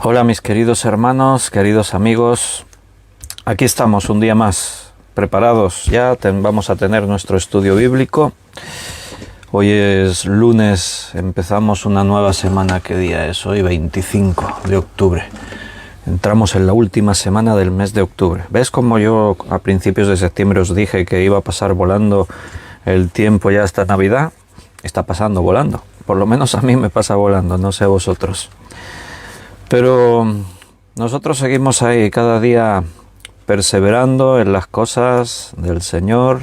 Hola mis queridos hermanos, queridos amigos, aquí estamos un día más, preparados ya, vamos a tener nuestro estudio bíblico. Hoy es lunes, empezamos una nueva semana. ¿Qué día es hoy? 25 de octubre. Entramos en la última semana del mes de octubre. ¿Ves cómo yo a principios de septiembre os dije que iba a pasar volando el tiempo ya hasta Navidad? Está pasando volando, por lo menos a mí me pasa volando, no sé a vosotros. Pero nosotros seguimos ahí cada día perseverando en las cosas del Señor,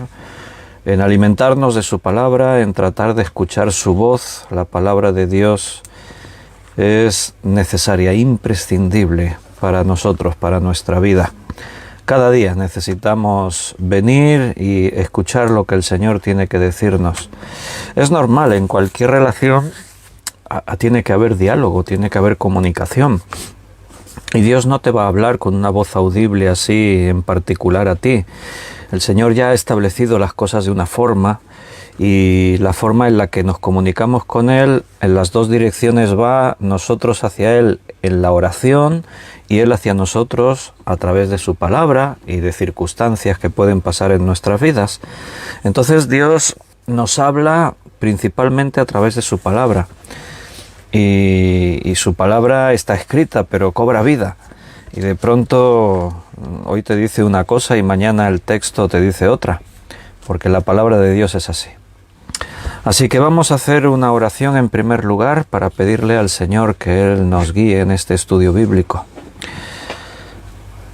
en alimentarnos de su palabra, en tratar de escuchar su voz. La palabra de Dios es necesaria, imprescindible para nosotros, para nuestra vida. Cada día necesitamos venir y escuchar lo que el Señor tiene que decirnos. Es normal, en cualquier relación tiene que haber diálogo, tiene que haber comunicación. Y Dios no te va a hablar con una voz audible así en particular a ti. El Señor ya ha establecido las cosas de una forma, y la forma en la que nos comunicamos con Él en las dos direcciones va: nosotros hacia Él en la oración y Él hacia nosotros a través de su palabra y de circunstancias que pueden pasar en nuestras vidas. Entonces Dios nos habla principalmente a través de su palabra. Y su palabra está escrita, pero cobra vida. Y de pronto hoy te dice una cosa y mañana el texto te dice otra, porque la palabra de Dios es así. Así que vamos a hacer una oración en primer lugar para pedirle al Señor que Él nos guíe en este estudio bíblico.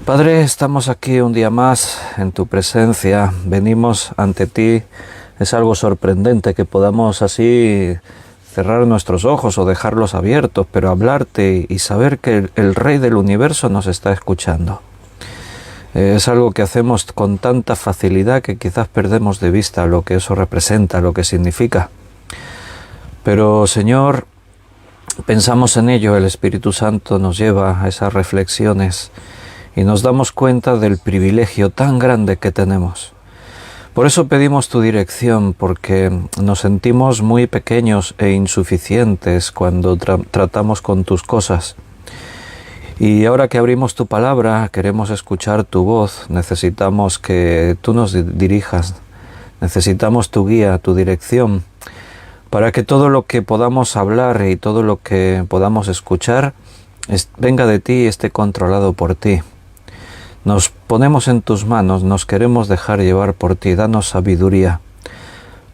Padre, estamos aquí un día más en tu presencia, venimos ante ti. Es algo sorprendente que podamos así cerrar nuestros ojos o dejarlos abiertos, pero hablarte y saber que el Rey del Universo nos está escuchando. Es algo que hacemos con tanta facilidad que quizás perdemos de vista lo que eso representa, lo que significa. Pero, Señor, pensamos en ello, el Espíritu Santo nos lleva a esas reflexiones y nos damos cuenta del privilegio tan grande que tenemos. Por eso pedimos tu dirección, porque nos sentimos muy pequeños e insuficientes cuando tratamos con tus cosas. Y ahora que abrimos tu palabra, queremos escuchar tu voz, necesitamos que tú nos dirijas, necesitamos tu guía, tu dirección, para que todo lo que podamos hablar y todo lo que podamos escuchar venga de ti y esté controlado por ti. Nos ponemos en tus manos, nos queremos dejar llevar por ti, danos sabiduría,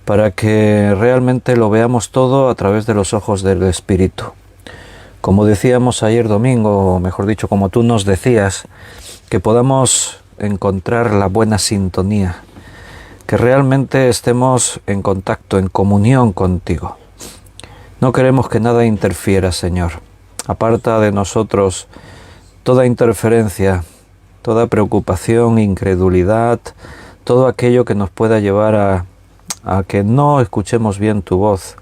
para que realmente lo veamos todo a través de los ojos del Espíritu. Como decíamos ayer domingo, o mejor dicho, como tú nos decías, que podamos encontrar la buena sintonía, que realmente estemos en contacto, en comunión contigo. No queremos que nada interfiera, Señor. Aparta de nosotros toda interferencia, toda preocupación, incredulidad, todo aquello que nos pueda llevar a que no escuchemos bien tu voz.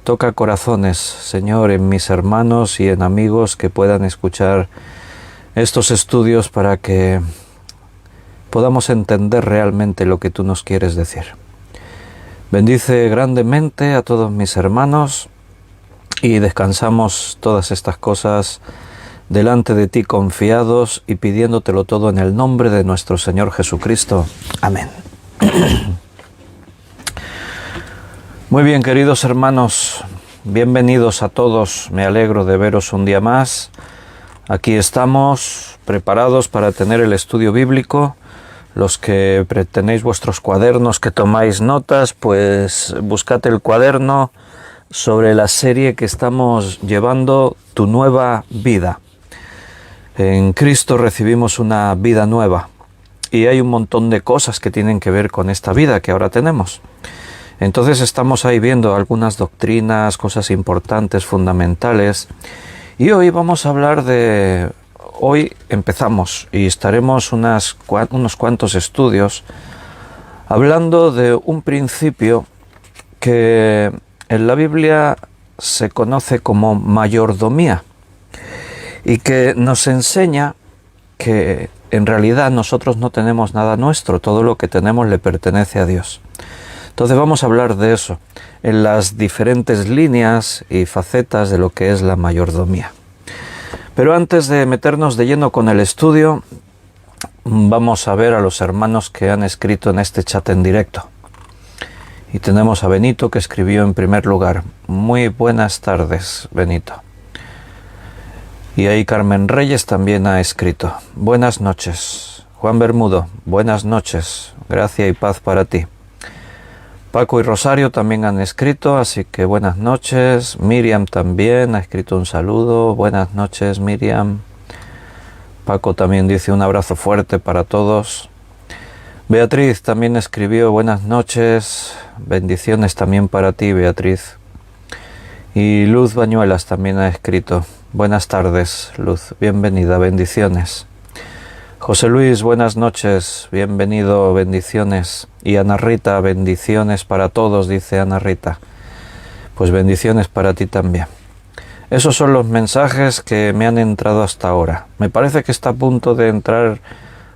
Toca corazones, Señor, en mis hermanos y en amigos que puedan escuchar estos estudios para que podamos entender realmente lo que tú nos quieres decir. Bendice grandemente a todos mis hermanos y descansamos todas estas cosas delante de ti confiados y pidiéndotelo todo en el nombre de nuestro Señor Jesucristo. Amén. Muy bien, queridos hermanos, bienvenidos a todos. Me alegro de veros un día más. Aquí estamos preparados para tener el estudio bíblico. Los que tenéis vuestros cuadernos, que tomáis notas, pues buscad el cuaderno sobre la serie que estamos llevando, Tu Nueva Vida. En Cristo recibimos una vida nueva y hay un montón de cosas que tienen que ver con esta vida que ahora tenemos. Entonces estamos ahí viendo algunas doctrinas, cosas importantes, fundamentales, y hoy vamos a hablar de... Hoy empezamos y estaremos unos cuantos estudios hablando de un principio que en la Biblia se conoce como mayordomía, y que nos enseña que en realidad nosotros no tenemos nada nuestro, todo lo que tenemos le pertenece a Dios. Entonces vamos a hablar de eso en las diferentes líneas y facetas de lo que es la mayordomía. Pero antes de meternos de lleno con el estudio, vamos a ver a los hermanos que han escrito en este chat en directo. Y tenemos a Benito, que escribió en primer lugar: muy buenas tardes, Benito. Y ahí Carmen Reyes también ha escrito: buenas noches. Juan Bermudo: buenas noches, gracia y paz para ti. Paco y Rosario también han escrito, así que buenas noches. Miriam también ha escrito un saludo. Buenas noches, Miriam. Paco también dice un abrazo fuerte para todos. Beatriz también escribió: buenas noches, bendiciones también para ti, Beatriz. Y Luz Bañuelas también ha escrito: buenas tardes, Luz, bienvenida, bendiciones. José Luis: buenas noches, bienvenido, bendiciones. Y Ana Rita: bendiciones para todos, dice Ana Rita. Pues bendiciones para ti también. Esos son los mensajes que me han entrado hasta ahora. Me parece que está a punto de entrar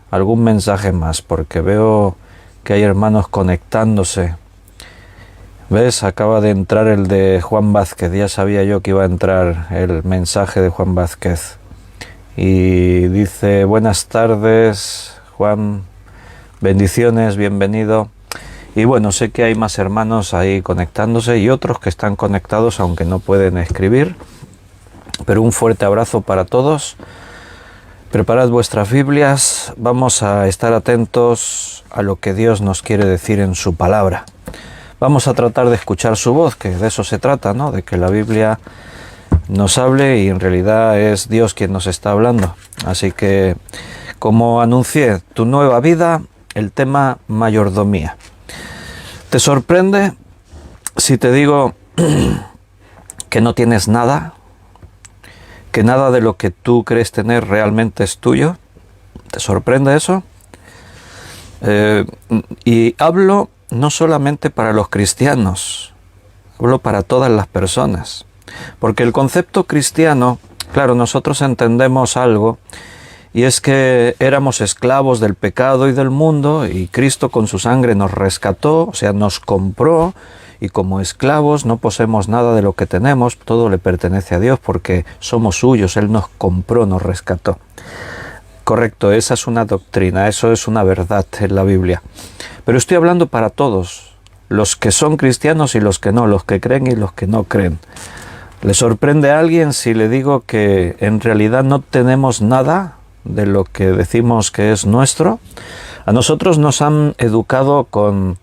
algún mensaje más, porque veo que hay hermanos conectándose. ¿Ves? Acaba de entrar el de Juan Vázquez. Ya sabía yo que iba a entrar el mensaje de Juan Vázquez. Y dice: buenas tardes, Juan, bendiciones, bienvenido. Y bueno, sé que hay más hermanos ahí conectándose y otros que están conectados aunque no pueden escribir. Pero un fuerte abrazo para todos. Preparad vuestras Biblias, vamos a estar atentos a lo que Dios nos quiere decir en su palabra. Vamos a tratar de escuchar su voz, que de eso se trata, ¿no? De que la Biblia nos hable y en realidad es Dios quien nos está hablando. Así que, como anuncié, tu nueva vida, el tema mayordomía. ¿Te sorprende si te digo que no tienes nada? ¿Que nada de lo que tú crees tener realmente es tuyo? ¿Te sorprende eso? Y hablo no solamente para los cristianos, hablo para todas las personas. Porque el concepto cristiano, claro, nosotros entendemos algo, y es que éramos esclavos del pecado y del mundo, y Cristo con su sangre nos rescató, o sea, nos compró, y como esclavos no poseemos nada de lo que tenemos, todo le pertenece a Dios porque somos suyos, Él nos compró, nos rescató. Correcto, esa es una doctrina, eso es una verdad en la Biblia. Pero estoy hablando para todos, los que son cristianos y los que no, los que creen y los que no creen. ¿Le sorprende a alguien si le digo que en realidad no tenemos nada de lo que decimos que es nuestro? A nosotros nos han educado con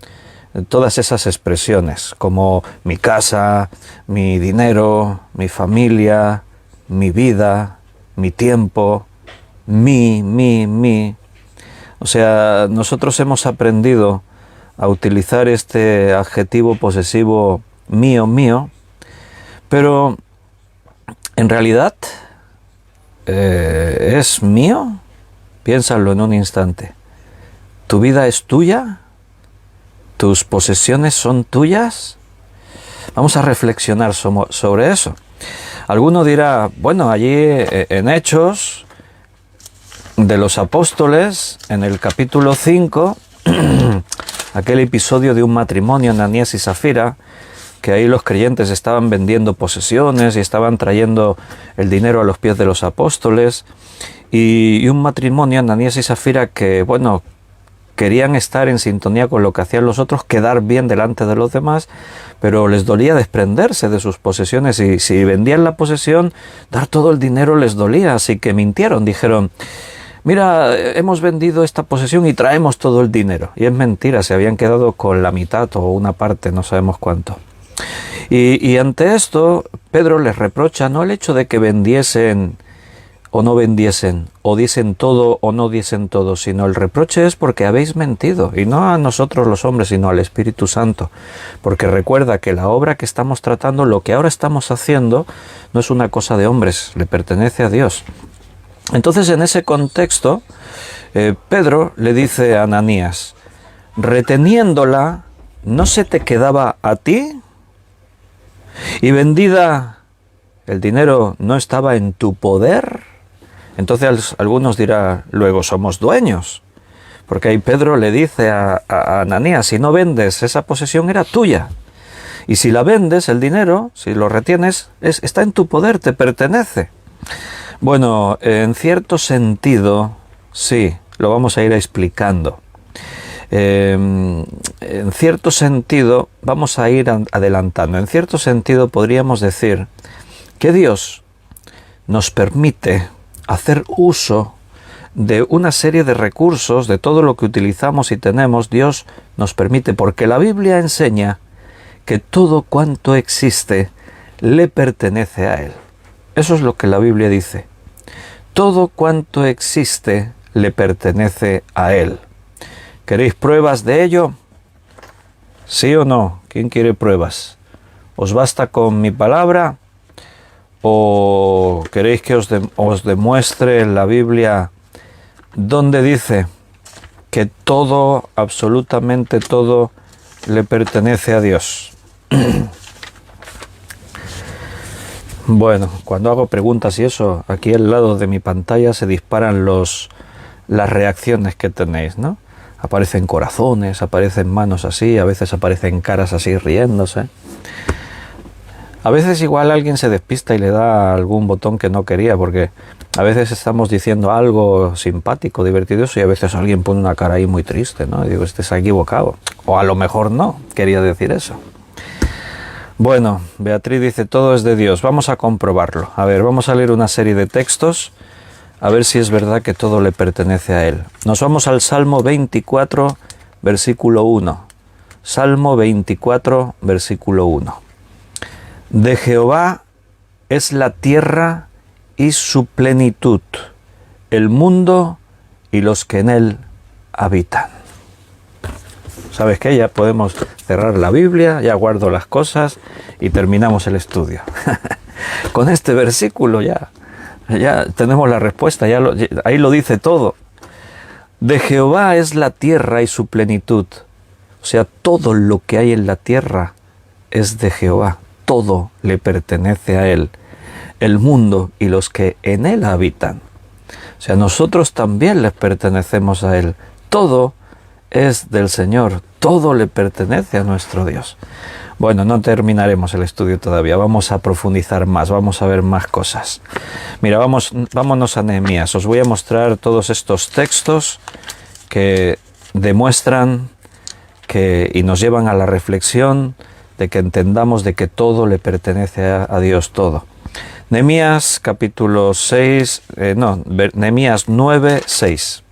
todas esas expresiones, como mi casa, mi dinero, mi familia, mi vida, mi tiempo, mi. O sea, nosotros hemos aprendido a utilizar este adjetivo posesivo mío, pero en realidad ¿es mío? Piénsalo en un instante. ¿Tu vida es tuya? ¿Tus posesiones son tuyas? Vamos a reflexionar sobre eso. Alguno dirá: bueno, allí en Hechos de los Apóstoles, en el capítulo 5, aquel episodio de un matrimonio, Ananías y Zafira, que ahí los creyentes estaban vendiendo posesiones y estaban trayendo el dinero a los pies de los apóstoles, y un matrimonio, Ananías y Zafira, que bueno, querían estar en sintonía con lo que hacían los otros, quedar bien delante de los demás, pero les dolía desprenderse de sus posesiones, y si vendían la posesión, dar todo el dinero les dolía, así que mintieron, dijeron: mira, hemos vendido esta posesión y traemos todo el dinero. Y es mentira, se habían quedado con la mitad o una parte, no sabemos cuánto. Y ante esto, Pedro les reprocha no el hecho de que vendiesen o no vendiesen, o diesen todo o no diesen todo, sino el reproche es porque habéis mentido, y no a nosotros los hombres, sino al Espíritu Santo. Porque recuerda que la obra que estamos tratando, lo que ahora estamos haciendo, no es una cosa de hombres, le pertenece a Dios. Entonces, en ese contexto, Pedro le dice a Ananías: reteniéndola, ¿no se te quedaba a ti? Y vendida, ¿el dinero no estaba en tu poder? Entonces algunos dirán: luego somos dueños. Porque ahí Pedro le dice a Ananías: si no vendes, esa posesión era tuya. Y si la vendes, el dinero, si lo retienes, está en tu poder, te pertenece. Bueno, en cierto sentido, sí, lo vamos a ir explicando. En cierto sentido, vamos a ir adelantando. En cierto sentido, podríamos decir que Dios nos permite hacer uso de una serie de recursos, de todo lo que utilizamos y tenemos. Dios nos permite, porque la Biblia enseña que todo cuanto existe le pertenece a Él. Eso es lo que la Biblia dice. Todo cuanto existe le pertenece a Él. ¿Queréis pruebas de ello? ¿Sí o no? ¿Quién quiere pruebas? ¿Os basta con mi palabra? ¿O queréis que os demuestre en la Biblia donde dice que todo, absolutamente todo, le pertenece a Dios? Bueno, cuando hago preguntas y eso, aquí al lado de mi pantalla se disparan las reacciones que tenéis, ¿no? Aparecen corazones, aparecen manos así, a veces aparecen caras así riéndose. A veces igual alguien se despista y le da algún botón que no quería, porque a veces estamos diciendo algo simpático, divertido, y a veces alguien pone una cara ahí muy triste, ¿no? Y digo, este se ha equivocado. O a lo mejor no quería decir eso. Bueno, Beatriz dice, todo es de Dios. Vamos a comprobarlo. A ver, vamos a leer una serie de textos, a ver si es verdad que todo le pertenece a Él. Nos vamos al Salmo 24, versículo 1. Salmo 24, versículo 1. De Jehová es la tierra y su plenitud, el mundo y los que en él habitan. ¿Sabes qué? Ya podemos cerrar la Biblia, ya guardo las cosas y terminamos el estudio. Con este versículo ya tenemos la respuesta, ahí lo dice todo. De Jehová es la tierra y su plenitud. O sea, todo lo que hay en la tierra es de Jehová. Todo le pertenece a Él. El mundo y los que en Él habitan. O sea, nosotros también les pertenecemos a Él. Todo es del Señor. Todo le pertenece a nuestro Dios. Bueno, no terminaremos el estudio todavía. Vamos a profundizar más. Vamos a ver más cosas. Mira, vámonos a Nehemías. Os voy a mostrar todos estos textos que demuestran y nos llevan a la reflexión de que entendamos de que todo le pertenece a Dios, todo. Nehemías capítulo 6, Nehemías 9, 6.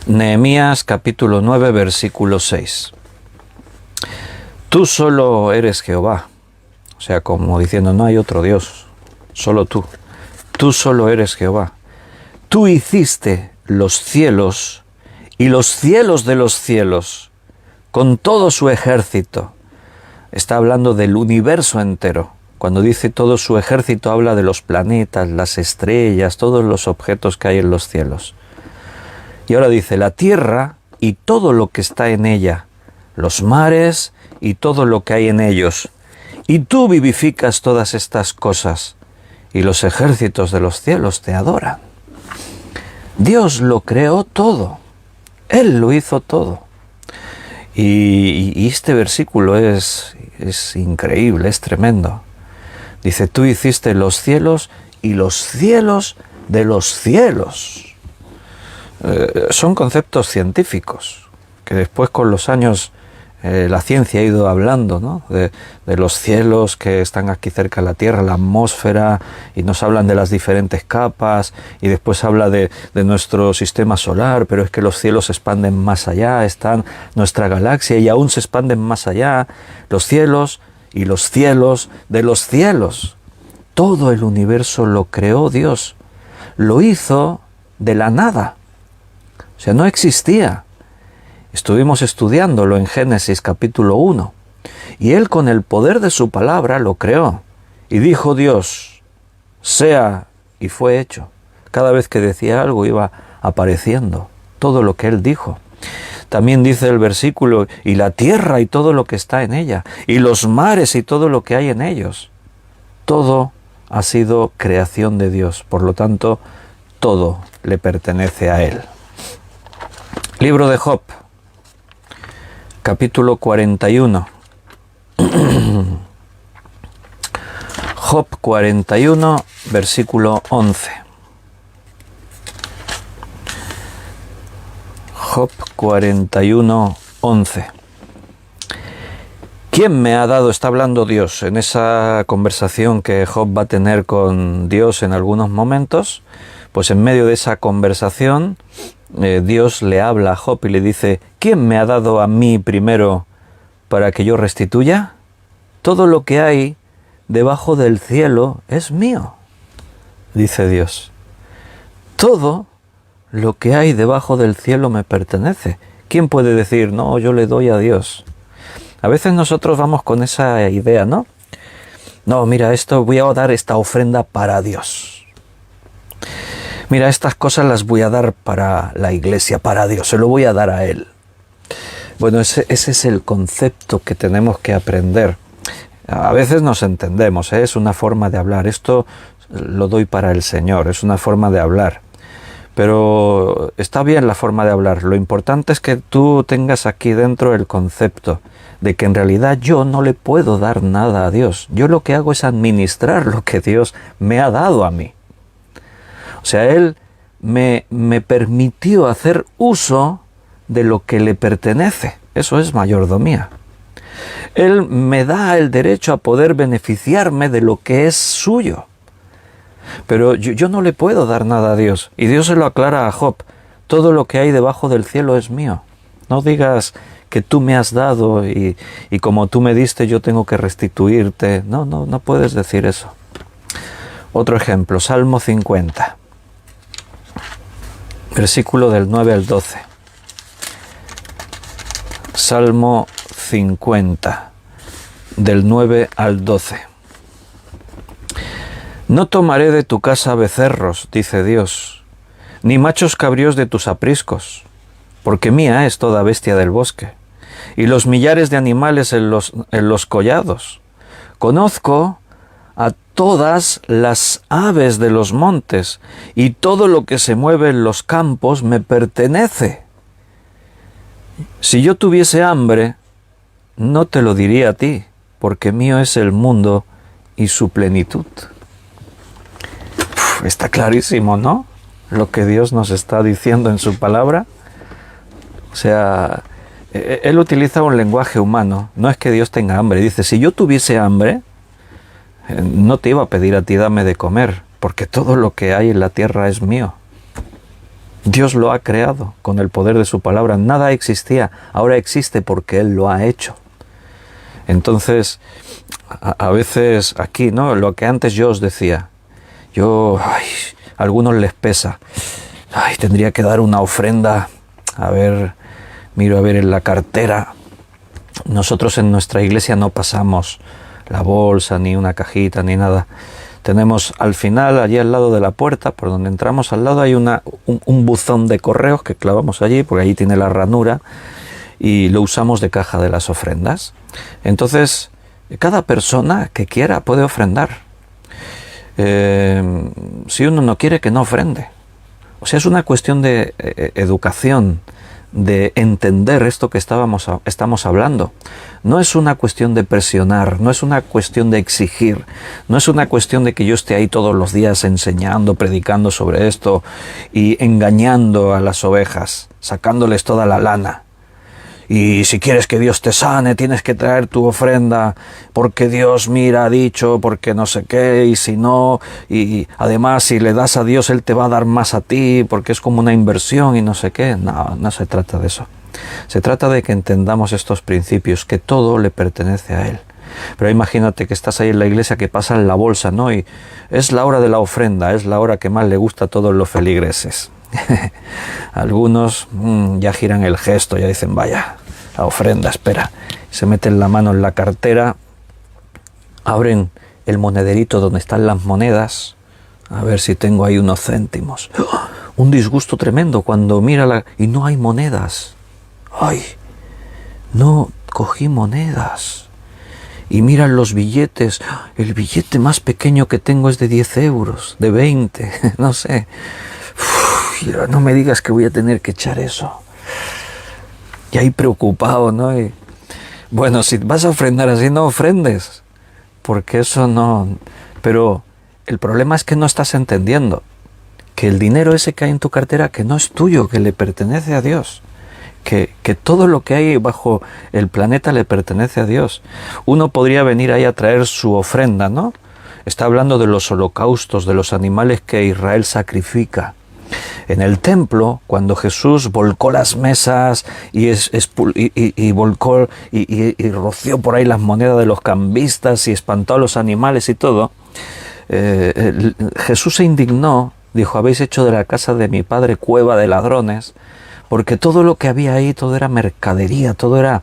Nehemías capítulo 9, versículo 6. Tú solo eres Jehová. O sea, como diciendo, no hay otro Dios, solo tú. Tú solo eres Jehová. Tú hiciste los cielos y los cielos de los cielos, con todo su ejército. Está hablando del universo entero. Cuando dice todo su ejército, habla de los planetas, las estrellas, todos los objetos que hay en los cielos. Y ahora dice, la tierra y todo lo que está en ella, los mares y todo lo que hay en ellos. Y tú vivificas todas estas cosas, y los ejércitos de los cielos te adoran. Dios lo creó todo. Él lo hizo todo. Y este versículo es increíble, es tremendo. Dice, tú hiciste los cielos y los cielos de los cielos. Son conceptos científicos que después con los años la ciencia ha ido hablando, ¿no? de los cielos que están aquí cerca de la Tierra, la atmósfera, y nos hablan de las diferentes capas, y después habla de nuestro sistema solar, pero es que los cielos se expanden más allá, están nuestra galaxia y aún se expanden más allá, los cielos y los cielos de los cielos. Todo el universo lo creó Dios, lo hizo de la nada, o sea, no existía. Estuvimos estudiándolo en Génesis capítulo 1. Y Él con el poder de su palabra lo creó. Y dijo Dios, sea, y fue hecho. Cada vez que decía algo iba apareciendo todo lo que Él dijo. También dice el versículo, y la tierra y todo lo que está en ella, y los mares y todo lo que hay en ellos. Todo ha sido creación de Dios. Por lo tanto, todo le pertenece a Él. Libro de Job. Capítulo 41. Job 41, versículo 11. Job 41, 11. ¿Quién me ha dado? Está hablando Dios en esa conversación que Job va a tener con Dios en algunos momentos. Pues en medio de esa conversación, Dios le habla a Job y le dice: ¿quién me ha dado a mí primero para que yo restituya? Todo lo que hay debajo del cielo es mío, dice Dios. Todo lo que hay debajo del cielo me pertenece. ¿Quién puede decir, no, yo le doy a Dios? A veces nosotros vamos con esa idea, ¿no? No, mira, voy a dar esta ofrenda para Dios. Mira, estas cosas las voy a dar para la iglesia, para Dios, se lo voy a dar a Él. Bueno, ese es el concepto que tenemos que aprender. A veces nos entendemos, ¿eh? Es una forma de hablar. Esto lo doy para el Señor, es una forma de hablar. Pero está bien la forma de hablar. Lo importante es que tú tengas aquí dentro el concepto de que en realidad yo no le puedo dar nada a Dios. Yo lo que hago es administrar lo que Dios me ha dado a mí. O sea, Él me permitió hacer uso de lo que le pertenece. Eso es mayordomía. Él me da el derecho a poder beneficiarme de lo que es suyo. Pero yo no le puedo dar nada a Dios. Y Dios se lo aclara a Job. Todo lo que hay debajo del cielo es mío. No digas que tú me has dado y como tú me diste yo tengo que restituirte. No puedes decir eso. Otro ejemplo, Salmo 50. Versículo del 9 al 12. Salmo 50, del 9 al 12. No tomaré de tu casa becerros, dice Dios, ni machos cabríos de tus apriscos, porque mía es toda bestia del bosque, y los millares de animales en los collados. Conozco a todas las aves de los montes, y todo lo que se mueve en los campos me pertenece. Si yo tuviese hambre, no te lo diría a ti, porque mío es el mundo y su plenitud. Está clarísimo, ¿no? Lo que Dios nos está diciendo en su palabra. O sea, Él utiliza un lenguaje humano. No es que Dios tenga hambre. Dice, si yo tuviese hambre, no te iba a pedir a ti dame de comer, porque todo lo que hay en la tierra es mío. Dios lo ha creado con el poder de su palabra. Nada existía, ahora existe porque Él lo ha hecho. Entonces, a veces aquí, ¿no? Lo que antes yo os decía, a algunos les pesa. Tendría que dar una ofrenda. Miro a ver en la cartera. Nosotros en nuestra iglesia no pasamos la bolsa, ni una cajita, ni nada. Tenemos al final, allí al lado de la puerta, por donde entramos al lado, hay un buzón de correos que clavamos allí, porque allí tiene la ranura, y lo usamos de caja de las ofrendas. Entonces, cada persona que quiera puede ofrendar. Si uno no quiere, que no ofrende. O sea, es una cuestión de educación, de entender esto que estamos hablando. No es una cuestión de presionar, no es una cuestión de exigir, no es una cuestión de que yo esté ahí todos los días enseñando, predicando sobre esto y engañando a las ovejas, sacándoles toda la lana. Y si quieres que Dios te sane, tienes que traer tu ofrenda, porque Dios, mira, ha dicho, porque no sé qué, y si no, y además si le das a Dios, Él te va a dar más a ti, porque es como una inversión y no sé qué. No se trata de eso. Se trata de que entendamos estos principios, que todo le pertenece a Él. Pero imagínate que estás ahí en la iglesia, que pasan la bolsa, ¿no? Y es la hora de la ofrenda, es la hora que más le gusta a todos los feligreses. Algunos ya giran el gesto, ya dicen, vaya, la ofrenda, espera. Se meten la mano en la cartera, abren el monederito donde están las monedas, a ver si tengo ahí unos céntimos. Un disgusto tremendo cuando mira y no hay monedas. ¡Ay! No cogí monedas. Y miran los billetes. El billete más pequeño que tengo es de 10 euros, de 20, no sé. No me digas que voy a tener que echar eso. Y ahí preocupado, ¿no? Bueno, si vas a ofrendar así, no ofrendes, porque eso no Pero el problema es que no estás entendiendo que el dinero ese que hay en tu cartera, que no es tuyo, que le pertenece a Dios. Que todo lo que hay bajo el planeta le pertenece a Dios. Uno podría venir ahí a traer su ofrenda, ¿no? Está hablando de los holocaustos, de los animales que Israel sacrifica. En el templo, cuando Jesús volcó las mesas y volcó y roció por ahí las monedas de los cambistas y espantó a los animales y todo, Jesús se indignó, dijo: habéis hecho de la casa de mi padre cueva de ladrones, porque todo lo que había ahí, todo era mercadería, todo era...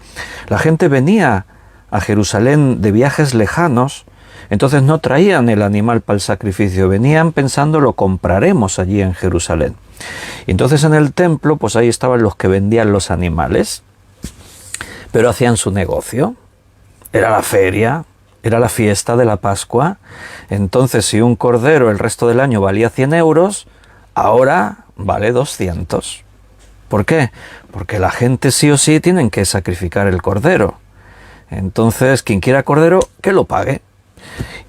La gente venía a Jerusalén de viajes lejanos, entonces no traían el animal para el sacrificio, venían pensando lo compraremos allí en Jerusalén. Y entonces en el templo, pues ahí estaban los que vendían los animales, pero hacían su negocio, era la feria, era la fiesta de la Pascua. Entonces si un cordero el resto del año valía 100 euros, ahora vale 200. ¿Por qué? Porque la gente sí o sí tienen que sacrificar el cordero. Entonces quien quiera cordero, que lo pague.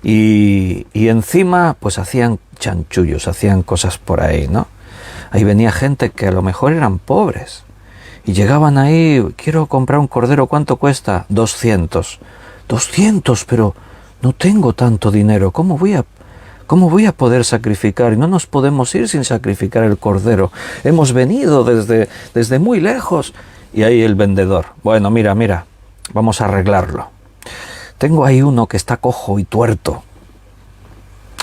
Y encima pues hacían chanchullos, hacían cosas por ahí, ¿no? Ahí venía gente que a lo mejor eran pobres y llegaban ahí: quiero comprar un cordero, ¿cuánto cuesta? 200. 200, pero no tengo tanto dinero, ¿cómo voy a poder sacrificar? Y no nos podemos ir sin sacrificar el cordero. Hemos venido desde muy lejos. Y ahí el vendedor: bueno, mira, vamos a arreglarlo. Tengo ahí uno que está cojo y tuerto.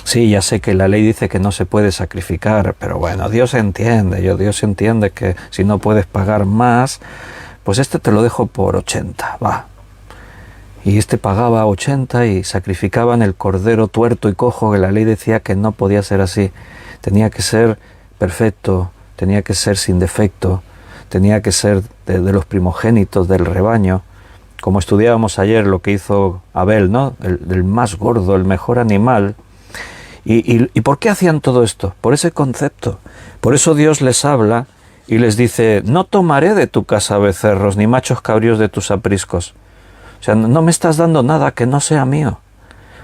Sí, ya sé que la ley dice que no se puede sacrificar, pero bueno, Dios entiende que si no puedes pagar más, pues este te lo dejo por 80, va. Y este pagaba 80 y sacrificaban el cordero tuerto y cojo, que la ley decía que no podía ser así. Tenía que ser perfecto, tenía que ser sin defecto, tenía que ser de los primogénitos del rebaño. Como estudiábamos ayer lo que hizo Abel, ¿no? El más gordo, el mejor animal. ¿Y por qué hacían todo esto? Por ese concepto. Por eso Dios les habla y les dice: no tomaré de tu casa becerros, ni machos cabríos de tus apriscos. O sea, no me estás dando nada que no sea mío.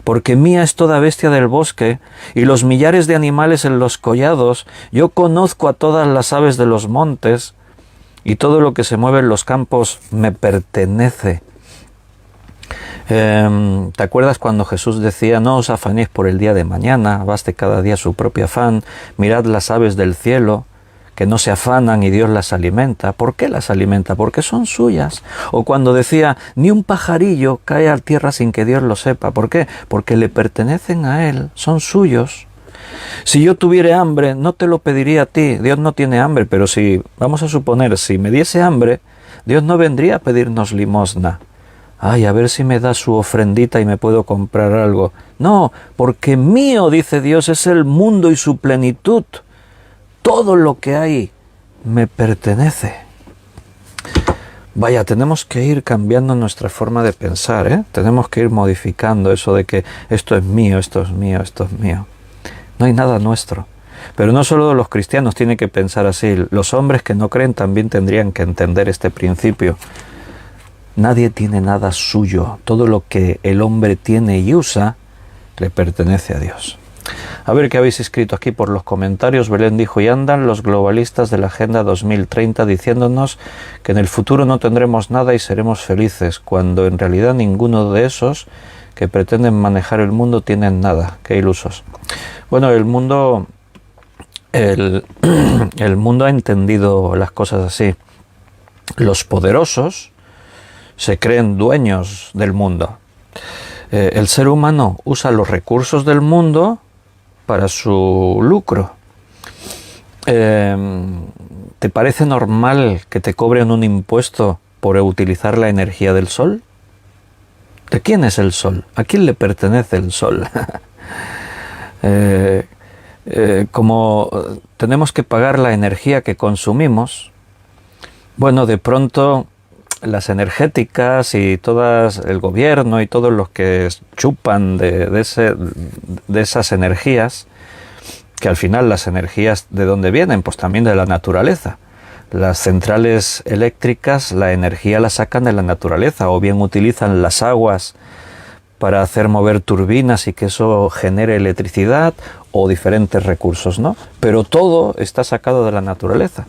Porque mía es toda bestia del bosque y los millares de animales en los collados. Yo conozco a todas las aves de los montes y todo lo que se mueve en los campos me pertenece. ¿Te acuerdas cuando Jesús decía: no os afanéis por el día de mañana, baste cada día su propio afán, mirad las aves del cielo, que no se afanan y Dios las alimenta? ¿Por qué las alimenta? Porque son suyas. O cuando decía: ni un pajarillo cae a tierra sin que Dios lo sepa. ¿Por qué? Porque le pertenecen a Él, son suyos. Si yo tuviera hambre, no te lo pediría a ti. Dios no tiene hambre, pero si, vamos a suponer, si me diese hambre, Dios no vendría a pedirnos limosna. Ay, a ver si me da su ofrendita y me puedo comprar algo. No, porque mío, dice Dios, es el mundo y su plenitud. Todo lo que hay me pertenece. Vaya, tenemos que ir cambiando nuestra forma de pensar, ¿eh? Tenemos que ir modificando eso de que esto es mío, esto es mío, esto es mío. No hay nada nuestro. Pero no solo los cristianos tienen que pensar así. Los hombres que no creen también tendrían que entender este principio. Nadie tiene nada suyo. Todo lo que el hombre tiene y usa le pertenece a Dios. A ver qué habéis escrito aquí por los comentarios. Belén dijo: y andan los globalistas de la Agenda 2030 diciéndonos que en el futuro no tendremos nada y seremos felices, cuando en realidad ninguno de esos que pretenden manejar el mundo tienen nada. Qué ilusos. Bueno, el mundo ha entendido las cosas así. Los poderosos se creen dueños del mundo. El ser humano usa los recursos del mundo para su lucro. ¿Te parece normal que te cobren un impuesto por utilizar la energía del sol? ¿De quién es el sol? ¿A quién le pertenece el sol? Como tenemos que pagar la energía que consumimos, bueno, de pronto las energéticas y todas, el gobierno y todos los que chupan de esas energías, que al final las energías ¿de dónde vienen? Pues también de la naturaleza. Las centrales eléctricas, la energía la sacan de la naturaleza, o bien utilizan las aguas para hacer mover turbinas y que eso genere electricidad o diferentes recursos, ¿no? Pero todo está sacado de la naturaleza.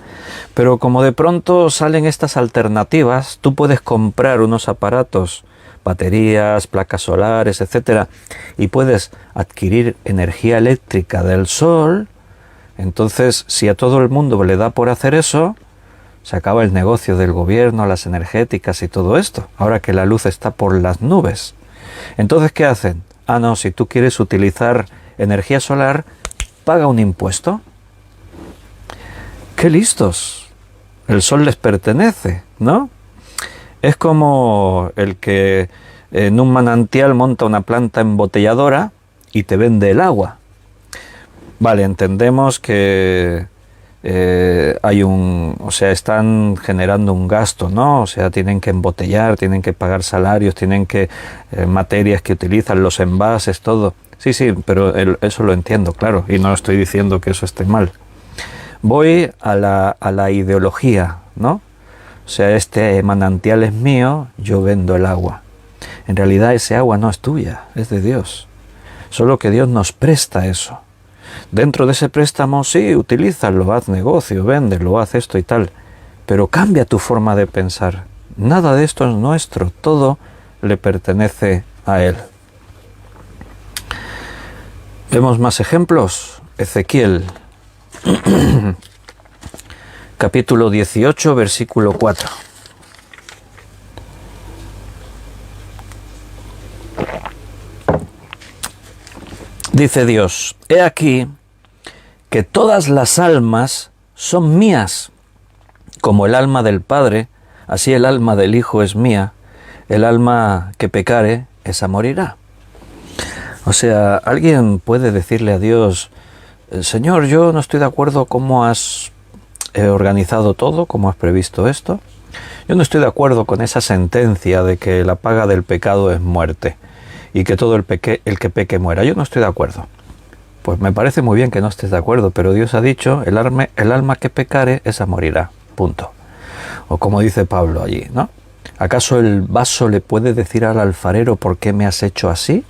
Pero como de pronto salen estas alternativas, tú puedes comprar unos aparatos, baterías, placas solares, etcétera, y puedes adquirir energía eléctrica del sol. Entonces, si a todo el mundo le da por hacer eso, se acaba el negocio del gobierno, las energéticas y todo esto, ahora que la luz está por las nubes. Entonces, ¿qué hacen? Ah, no, si tú quieres utilizar energía solar, paga un impuesto. ¡Qué listos! El sol les pertenece, ¿no? Es como el que en un manantial monta una planta embotelladora y te vende el agua. Vale, entendemos que están generando un gasto, ¿no? O sea, tienen que embotellar, tienen que pagar salarios, tienen que materias que utilizan, los envases, todo. Sí, pero eso lo entiendo, claro, y no estoy diciendo que eso esté mal. Voy a la ideología, ¿no? O sea, este manantial es mío, yo vendo el agua. En realidad ese agua no es tuya, es de Dios. Solo que Dios nos presta eso. Dentro de ese préstamo, sí, utilízalo, haz negocio, véndelo, haz esto y tal. Pero cambia tu forma de pensar. Nada de esto es nuestro, todo le pertenece a Él. ¿Vemos más ejemplos? Ezequiel, capítulo 18, versículo 4. Dice Dios, he aquí que todas las almas son mías, como el alma del Padre, así el alma del Hijo es mía, el alma que pecare, esa morirá. O sea, alguien puede decirle a Dios, Señor, yo no estoy de acuerdo cómo has organizado todo, cómo has previsto esto. Yo no estoy de acuerdo con esa sentencia de que la paga del pecado es muerte y que todo el que peque muera. Yo no estoy de acuerdo. Pues me parece muy bien que no estés de acuerdo, pero Dios ha dicho, el alma que pecare, esa morirá. Punto. O como dice Pablo allí, ¿no? ¿Acaso el vaso le puede decir al alfarero por qué me has hecho así?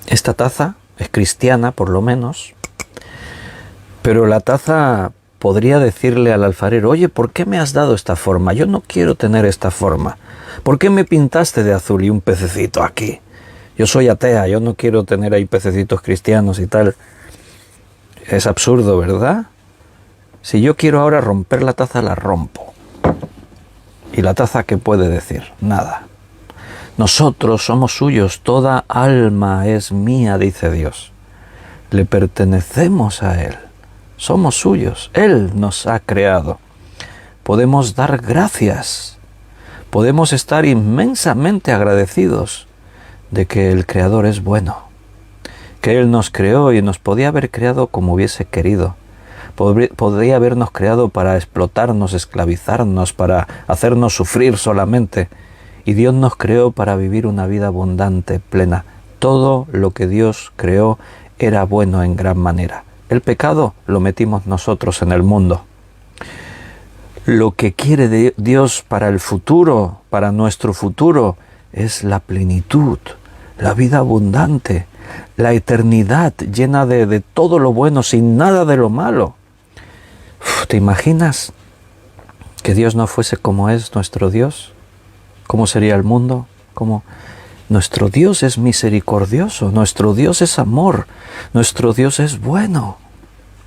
Esta taza es cristiana, por lo menos, pero la taza podría decirle al alfarero, oye, ¿por qué me has dado esta forma? Yo no quiero tener esta forma. ¿Por qué me pintaste de azul y un pececito aquí? Yo soy atea, yo no quiero tener ahí pececitos cristianos y tal. Es absurdo, ¿verdad? Si yo quiero ahora romper la taza, la rompo. ¿Y la taza qué puede decir? Nada. Nosotros somos suyos, toda alma es mía, dice Dios. Le pertenecemos a Él, somos suyos, Él nos ha creado. Podemos dar gracias, podemos estar inmensamente agradecidos de que el Creador es bueno, que Él nos creó y nos podía haber creado como hubiese querido. Podría habernos creado para explotarnos, esclavizarnos, para hacernos sufrir solamente. Y Dios nos creó para vivir una vida abundante, plena. Todo lo que Dios creó era bueno en gran manera. El pecado lo metimos nosotros en el mundo. Lo que quiere Dios para el futuro, para nuestro futuro, es la plenitud, la vida abundante, la eternidad llena de todo lo bueno, sin nada de lo malo. ¿Te imaginas que Dios no fuese como es nuestro Dios? ¿Cómo sería el mundo? ¿Cómo? Nuestro Dios es misericordioso, nuestro Dios es amor, nuestro Dios es bueno.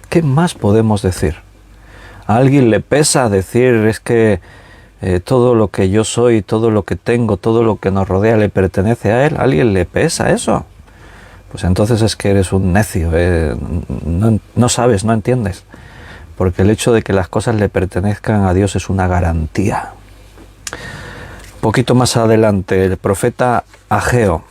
¿Qué más podemos decir? ¿A alguien le pesa decir es que todo lo que yo soy, todo lo que tengo, todo lo que nos rodea le pertenece a Él? ¿A alguien le pesa eso? Pues entonces es que eres un necio, no sabes, no entiendes. Porque el hecho de que las cosas le pertenezcan a Dios es una garantía. Un poquito más adelante, el profeta Ageo.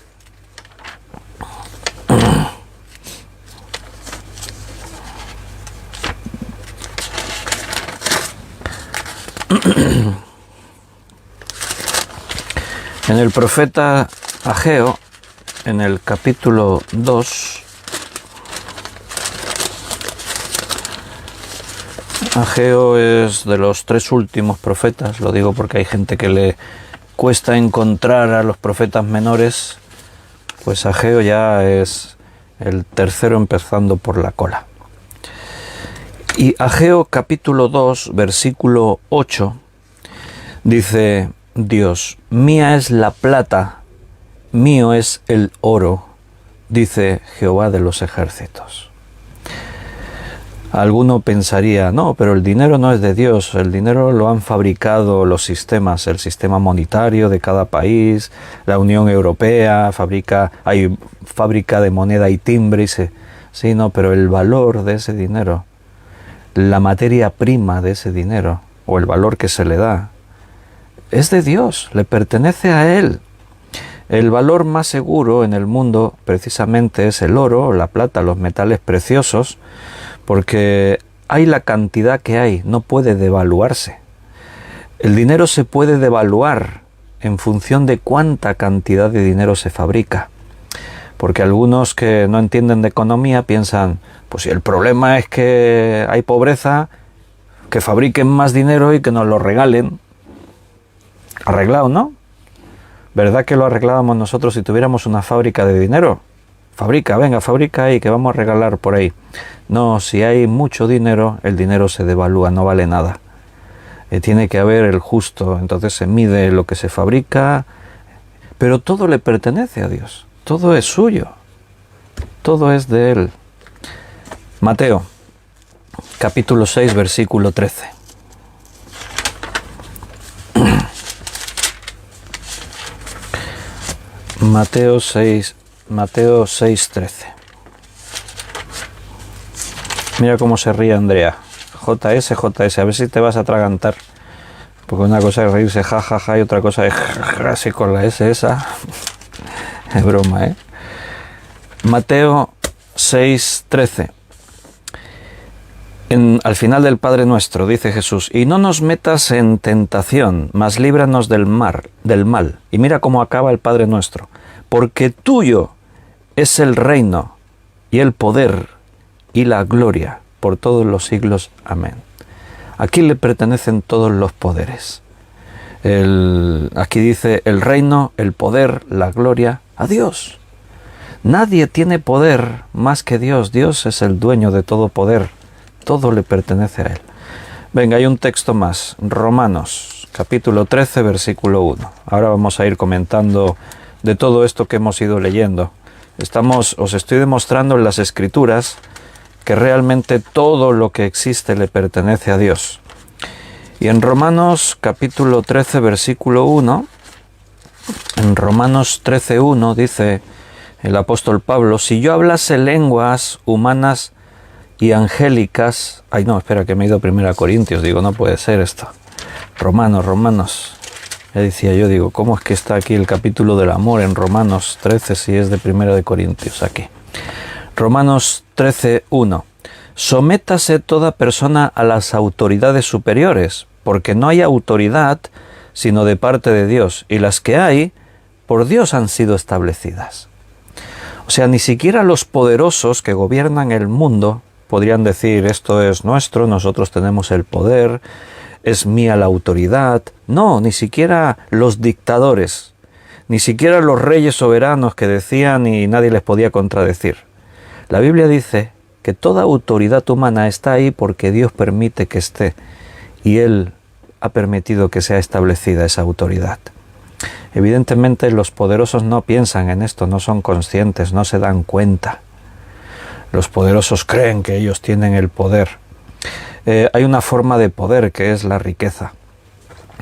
En el profeta Ageo, en el capítulo 2, Ageo es de los 3 últimos profetas, lo digo porque hay gente que lee cuesta encontrar a los profetas menores, pues Ageo ya es el tercero empezando por la cola. Y Ageo capítulo 2, versículo 8, dice Dios: mía es la plata, mío es el oro, dice Jehová de los ejércitos. Alguno pensaría, no, pero el dinero no es de Dios, el dinero lo han fabricado los sistemas, el sistema monetario de cada país, la Unión Europea, hay fábrica de moneda y timbre, sí, no, pero el valor de ese dinero, la materia prima de ese dinero, o el valor que se le da, es de Dios, le pertenece a Él. El valor más seguro en el mundo precisamente es el oro, la plata, los metales preciosos, porque hay la cantidad que hay, no puede devaluarse. El dinero se puede devaluar en función de cuánta cantidad de dinero se fabrica. Porque algunos que no entienden de economía piensan, pues si el problema es que hay pobreza, que fabriquen más dinero y que nos lo regalen. Arreglado, ¿no? ¿Verdad que lo arreglábamos nosotros si tuviéramos una fábrica de dinero? Fabrica ahí, que vamos a regalar por ahí. No, si hay mucho dinero, el dinero se devalúa, no vale nada. Tiene que haber el justo, entonces se mide lo que se fabrica, pero todo le pertenece a Dios, todo es suyo, todo es de Él. Mateo, capítulo 6, versículo 13. Mateo 6:13. Mira cómo se ríe Andrea. JS, a ver si te vas a atragantar. Porque una cosa es reírse ja, y otra cosa es así con la S esa. Es broma, ¿eh? Mateo 6:13. Al final del Padre Nuestro dice Jesús: y no nos metas en tentación, mas líbranos del mal. Y mira cómo acaba el Padre Nuestro: porque tuyo es el reino y el poder y la gloria por todos los siglos. Amén. Aquí le pertenecen todos los poderes. Aquí dice el reino, el poder, la gloria a Dios. Nadie tiene poder más que Dios. Dios es el dueño de todo poder. Todo le pertenece a Él. Venga, hay un texto más. Romanos, capítulo 13, versículo 1. Ahora vamos a ir comentando de todo esto que hemos ido leyendo. Os estoy demostrando en las Escrituras que realmente todo lo que existe le pertenece a Dios. Y en Romanos, capítulo 13, versículo 1, en Romanos 13:1 dice el apóstol Pablo: si yo hablase lenguas humanas y angélicas... Ay, no, espera, que me he ido primero a Corintios. Digo, no puede ser esto. Romanos. Ya decía yo, digo, ¿cómo es que está aquí el capítulo del amor en Romanos 13 si es de primera de Corintios aquí? Romanos 13:1. Sométase toda persona a las autoridades superiores, porque no hay autoridad sino de parte de Dios, y las que hay, por Dios han sido establecidas. O sea, ni siquiera los poderosos que gobiernan el mundo podrían decir: esto es nuestro, nosotros tenemos el poder, es mía la autoridad. No, ni siquiera los dictadores, ni siquiera los reyes soberanos que decían y nadie les podía contradecir. La Biblia dice que toda autoridad humana está ahí porque Dios permite que esté, y Él ha permitido que sea establecida esa autoridad. Evidentemente los poderosos no piensan en esto, no son conscientes, no se dan cuenta. Los poderosos creen que ellos tienen el poder. Hay una forma de poder que es la riqueza.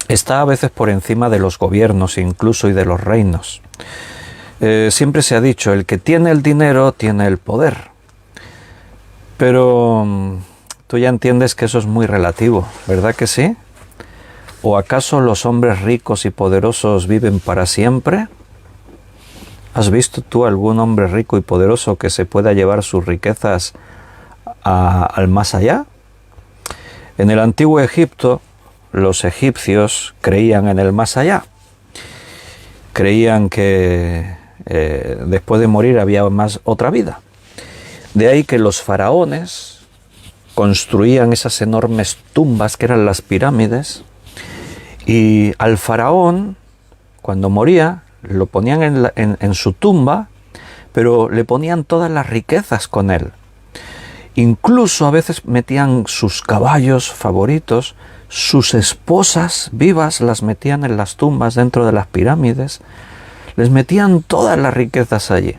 Está a veces por encima de los gobiernos incluso y de los reinos. Siempre se ha dicho, el que tiene el dinero tiene el poder. Pero tú ya entiendes que eso es muy relativo, ¿verdad que sí? ¿O acaso los hombres ricos y poderosos viven para siempre? ¿Has visto tú algún hombre rico y poderoso que se pueda llevar sus riquezas al más allá? En el antiguo Egipto, los egipcios creían en el más allá. Creían que después de morir había otra vida. De ahí que los faraones construían esas enormes tumbas que eran las pirámides, y al faraón cuando moría, lo ponían en su tumba, pero le ponían todas las riquezas con él. Incluso a veces metían sus caballos favoritos, sus esposas vivas las metían en las tumbas dentro de las pirámides, les metían todas las riquezas allí.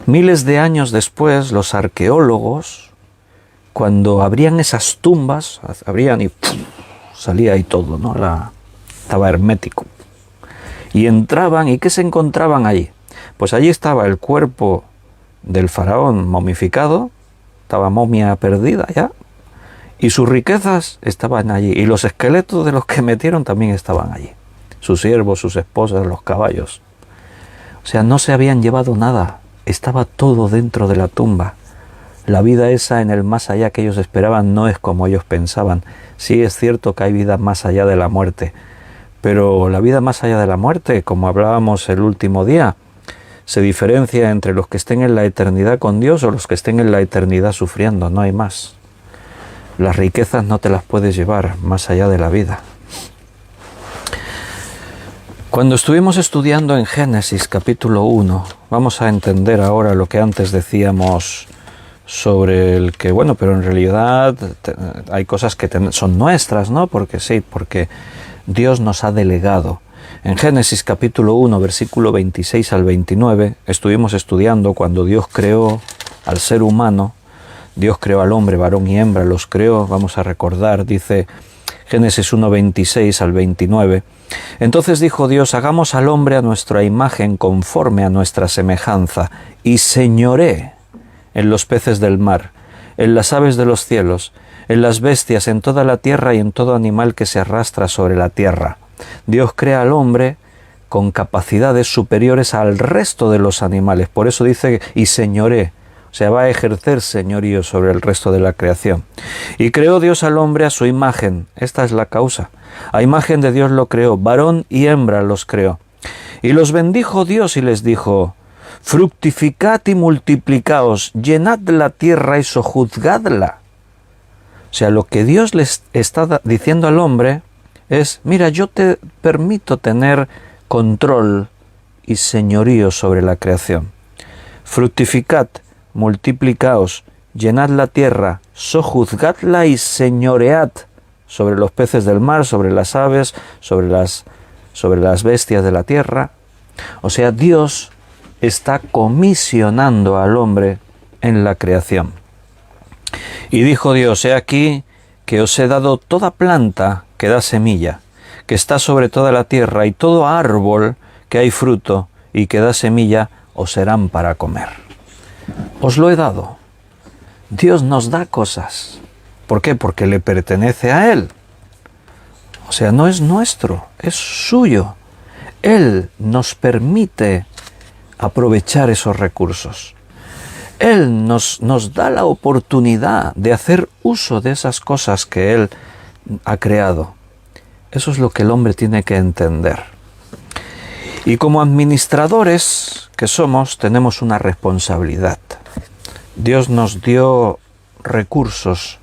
Miles de años después, los arqueólogos, cuando abrían esas tumbas, abrían y salía ahí todo, ¿no? Estaba hermético. Y entraban, ¿y qué se encontraban allí? Pues allí estaba el cuerpo del faraón momificado, estaba momia perdida ya, y sus riquezas estaban allí, y los esqueletos de los que metieron también estaban allí. Sus siervos, sus esposas, los caballos. O sea, no se habían llevado nada, estaba todo dentro de la tumba. La vida esa en el más allá que ellos esperaban no es como ellos pensaban. Sí es cierto que hay vida más allá de la muerte, pero la vida más allá de la muerte, como hablábamos el último día, se diferencia entre los que estén en la eternidad con Dios o los que estén en la eternidad sufriendo, no hay más. Las riquezas no te las puedes llevar más allá de la vida. Cuando estuvimos estudiando en Génesis capítulo 1, vamos a entender ahora lo que antes decíamos sobre el que, bueno, pero en realidad hay cosas que son nuestras, ¿no? Porque sí, porque Dios nos ha delegado. En Génesis capítulo 1, versículo 26 al 29, estuvimos estudiando cuando Dios creó al ser humano, Dios creó al hombre, varón y hembra, los creó, vamos a recordar, dice Génesis 1, 26 al 29. Entonces dijo Dios, hagamos al hombre a nuestra imagen conforme a nuestra semejanza, y señoré en los peces del mar, en las aves de los cielos, en las bestias, en toda la tierra y en todo animal que se arrastra sobre la tierra. Dios crea al hombre con capacidades superiores al resto de los animales. Por eso dice, y señoré, o sea, va a ejercer señorío sobre el resto de la creación. Y creó Dios al hombre a su imagen. Esta es la causa. A imagen de Dios lo creó, varón y hembra los creó. Y los bendijo Dios y les dijo, fructificad y multiplicaos, llenad la tierra y sojuzgadla. O sea, lo que Dios les está diciendo al hombre es, mira, yo te permito tener control y señorío sobre la creación. Fructificad, multiplicaos, llenad la tierra, sojuzgadla y señoread sobre los peces del mar, sobre las aves, sobre las bestias de la tierra. O sea, Dios está comisionando al hombre en la creación. Y dijo Dios, he aquí que os he dado toda planta que da semilla, que está sobre toda la tierra, y todo árbol que hay fruto y que da semilla, os serán para comer. Os lo he dado. Dios nos da cosas. ¿Por qué? Porque le pertenece a Él. O sea, no es nuestro, es suyo. Él nos permite aprovechar esos recursos. Él nos da la oportunidad de hacer uso de esas cosas que Él ha creado. Eso es lo que el hombre tiene que entender. Y como administradores que somos, tenemos una responsabilidad. Dios nos dio recursos,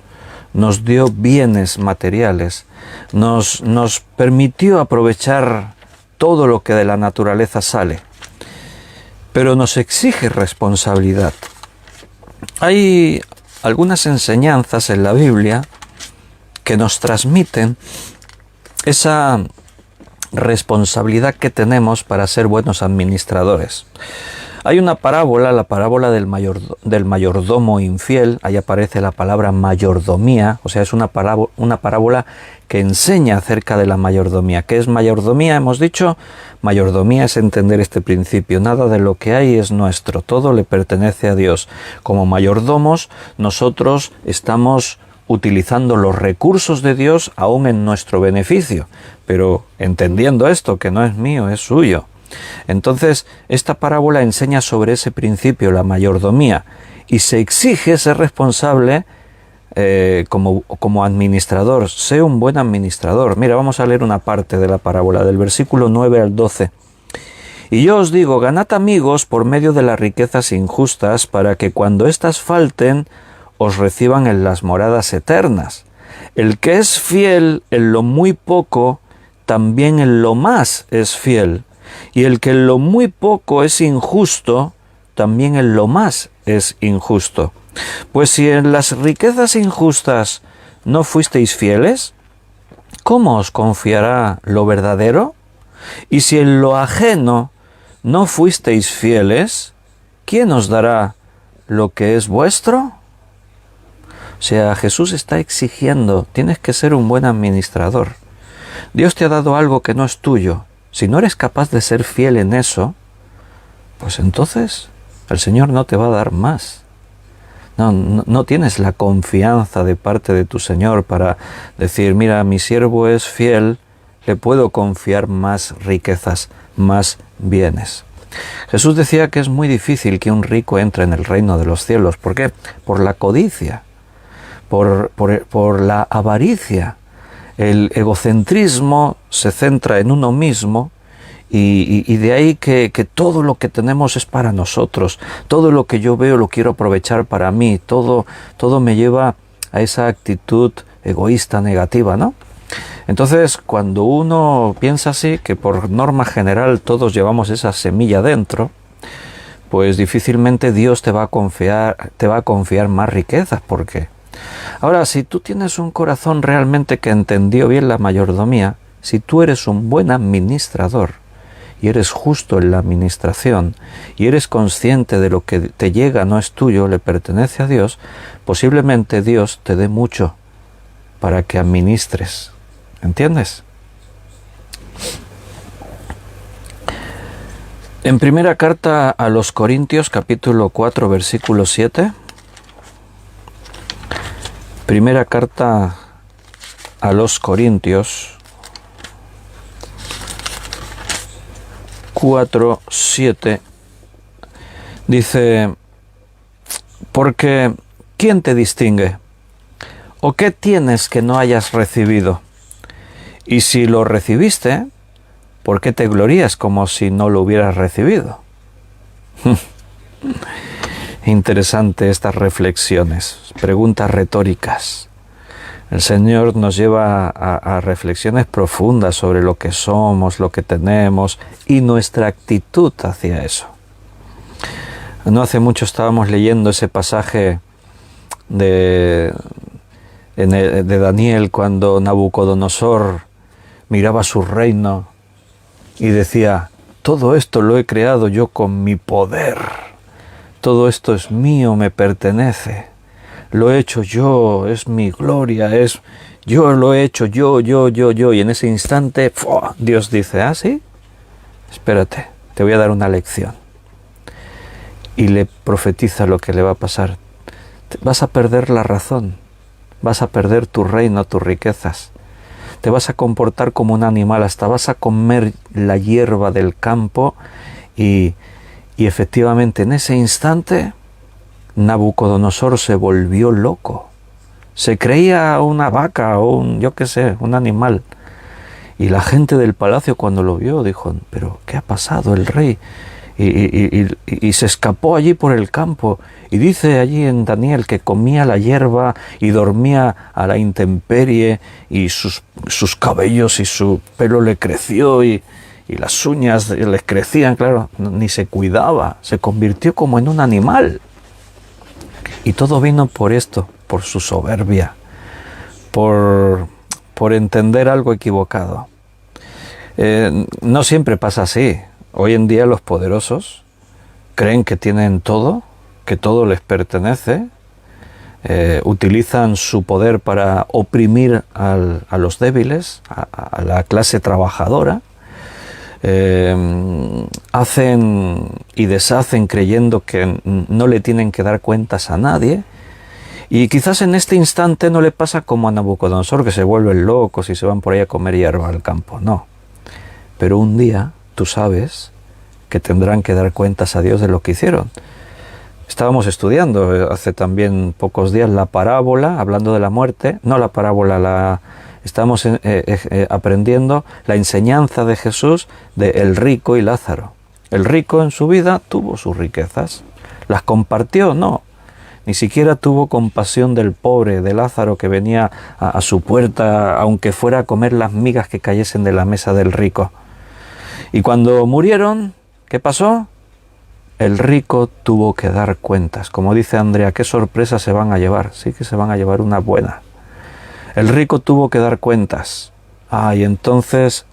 nos dio bienes materiales, nos permitió aprovechar todo lo que de la naturaleza sale, pero nos exige responsabilidad. Hay algunas enseñanzas en la Biblia que nos transmiten esa responsabilidad que tenemos para ser buenos administradores. Hay una parábola, la parábola del mayordomo infiel. Ahí aparece la palabra mayordomía, o sea, es una parábola que enseña acerca de la mayordomía. ¿Qué es mayordomía? Hemos dicho, mayordomía es entender este principio. Nada de lo que hay es nuestro, todo le pertenece a Dios. Como mayordomos, nosotros estamos utilizando los recursos de Dios aún en nuestro beneficio, pero entendiendo esto, que no es mío, es suyo. Entonces, esta parábola enseña sobre ese principio, la mayordomía, y se exige ser responsable como administrador. Sé un buen administrador. Mira, vamos a leer una parte de la parábola, del versículo 9 al 12. Y yo os digo, ganad amigos por medio de las riquezas injustas, para que cuando éstas falten, os reciban en las moradas eternas. El que es fiel en lo muy poco, también en lo más es fiel. Y el que en lo muy poco es injusto, también en lo más es injusto. Pues si en las riquezas injustas no fuisteis fieles, ¿cómo os confiará lo verdadero? Y si en lo ajeno no fuisteis fieles, ¿quién os dará lo que es vuestro? O sea, Jesús está exigiendo, tienes que ser un buen administrador. Dios te ha dado algo que no es tuyo. Si no eres capaz de ser fiel en eso, pues entonces el Señor no te va a dar más. No tienes la confianza de parte de tu Señor para decir, mira, mi siervo es fiel, le puedo confiar más riquezas, más bienes. Jesús decía que es muy difícil que un rico entre en el reino de los cielos. ¿Por qué? Por la codicia, por la avaricia. El egocentrismo se centra en uno mismo y de ahí que todo lo que tenemos es para nosotros. Todo lo que yo veo lo quiero aprovechar para mí. Todo me lleva a esa actitud egoísta, negativa, ¿no? Entonces, cuando uno piensa así, que por norma general todos llevamos esa semilla dentro, pues difícilmente Dios te va a confiar más riquezas. ¿Por qué? Ahora, si tú tienes un corazón realmente que entendió bien la mayordomía, si tú eres un buen administrador y eres justo en la administración y eres consciente de lo que te llega no es tuyo, le pertenece a Dios, posiblemente Dios te dé mucho para que administres. ¿Entiendes? En primera carta a los Corintios, capítulo 4, versículo 7. Primera carta a los Corintios 4, 7 dice, porque ¿quién te distingue? ¿O qué tienes que no hayas recibido? Y si lo recibiste, ¿por qué te glorías como si no lo hubieras recibido? Interesante estas reflexiones, preguntas retóricas. El Señor nos lleva a reflexiones profundas sobre lo que somos, lo que tenemos y nuestra actitud hacia eso. No hace mucho estábamos leyendo ese pasaje de Daniel cuando Nabucodonosor miraba su reino y decía, todo esto lo he creado yo con mi poder. Todo esto es mío, me pertenece. Lo he hecho yo, es mi gloria, yo lo he hecho, yo. Y en ese instante, ¡fua!, Dios dice, ¿ah, sí? Espérate, te voy a dar una lección. Y le profetiza lo que le va a pasar. Vas a perder la razón, vas a perder tu reino, tus riquezas. Te vas a comportar como un animal, hasta vas a comer la hierba del campo y efectivamente en ese instante Nabucodonosor se volvió loco. Se creía una vaca o un animal. Y la gente del palacio cuando lo vio dijo, pero ¿qué ha pasado el rey? Y se escapó allí por el campo. Y dice allí en Daniel que comía la hierba y dormía a la intemperie y sus cabellos y su pelo le creció y las uñas les crecían, claro, ni se cuidaba, se convirtió como en un animal. Y todo vino por esto, por su soberbia, por entender algo equivocado. No siempre pasa así. Hoy en día los poderosos creen que tienen todo, que todo les pertenece, utilizan su poder para oprimir a los débiles, a la clase trabajadora, hacen y deshacen creyendo que no le tienen que dar cuentas a nadie. Y quizás en este instante no le pasa como a Nabucodonosor, que se vuelven locos y se van por ahí a comer hierba al campo, no. Pero un día tú sabes que tendrán que dar cuentas a Dios de lo que hicieron. Estábamos estudiando hace también pocos días la parábola, hablando de la muerte, no la parábola, estamos aprendiendo la enseñanza de Jesús de el rico y Lázaro. El rico en su vida tuvo sus riquezas. ¿Las compartió? No. Ni siquiera tuvo compasión del pobre, de Lázaro, que venía a su puerta, aunque fuera a comer las migas que cayesen de la mesa del rico. Y cuando murieron, ¿qué pasó? El rico tuvo que dar cuentas. Como dice Andrea, ¿qué sorpresa se van a llevar? Sí que se van a llevar una buena. El rico tuvo que dar cuentas. Y entonces,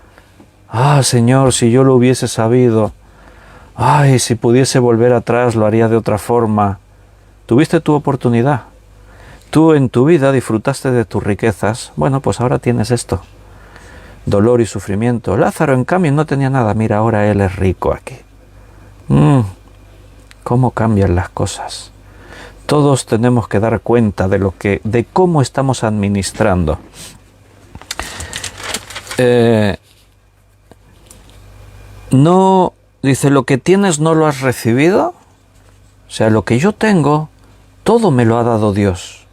Señor, si yo lo hubiese sabido, si pudiese volver atrás, lo haría de otra forma. Tuviste tu oportunidad. Tú en tu vida disfrutaste de tus riquezas. Bueno, pues ahora tienes esto. Dolor y sufrimiento. Lázaro, en cambio, no tenía nada. Mira, ahora él es rico aquí. ¿Cómo cambian las cosas? Todos tenemos que dar cuenta de cómo estamos administrando. No, dice, lo que tienes no lo has recibido. O sea, lo que yo tengo, todo me lo ha dado Dios.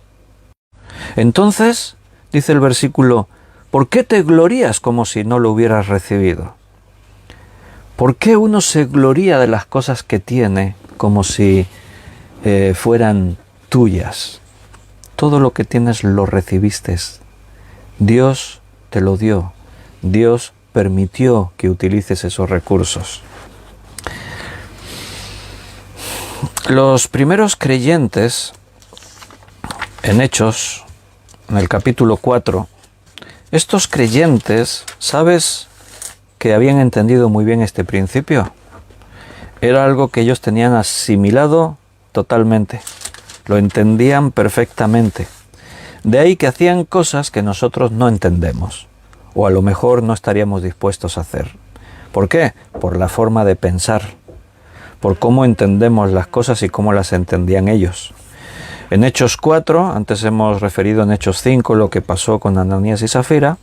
Entonces, dice el versículo, ¿por qué te glorías como si no lo hubieras recibido? ¿Por qué uno se gloría de las cosas que tiene como si fueran tuyas? Todo lo que tienes lo recibiste. Dios te lo dio. Dios permitió que utilices esos recursos. Los primeros creyentes, en Hechos, en el capítulo 4, estos creyentes, ¿sabes que habían entendido muy bien este principio? Era algo que ellos tenían asimilado totalmente. Lo entendían perfectamente. De ahí que hacían cosas que nosotros no entendemos. O a lo mejor no estaríamos dispuestos a hacer. ¿Por qué? Por la forma de pensar. Por cómo entendemos las cosas y cómo las entendían ellos. En Hechos 4, antes hemos referido en Hechos 5 lo que pasó con Ananías y Zafira,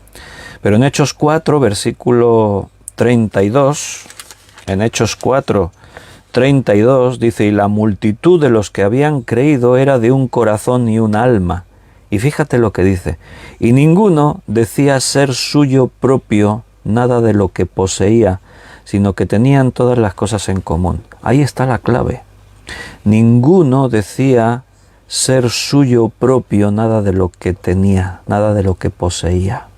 pero en Hechos 4, versículo 32, en Hechos 4, 32, dice, y la multitud de los que habían creído era de un corazón y un alma. Y fíjate lo que dice, y ninguno decía ser suyo propio nada de lo que poseía, sino que tenían todas las cosas en común. Ahí está la clave. Ninguno decía ser suyo propio nada de lo que tenía, nada de lo que poseía.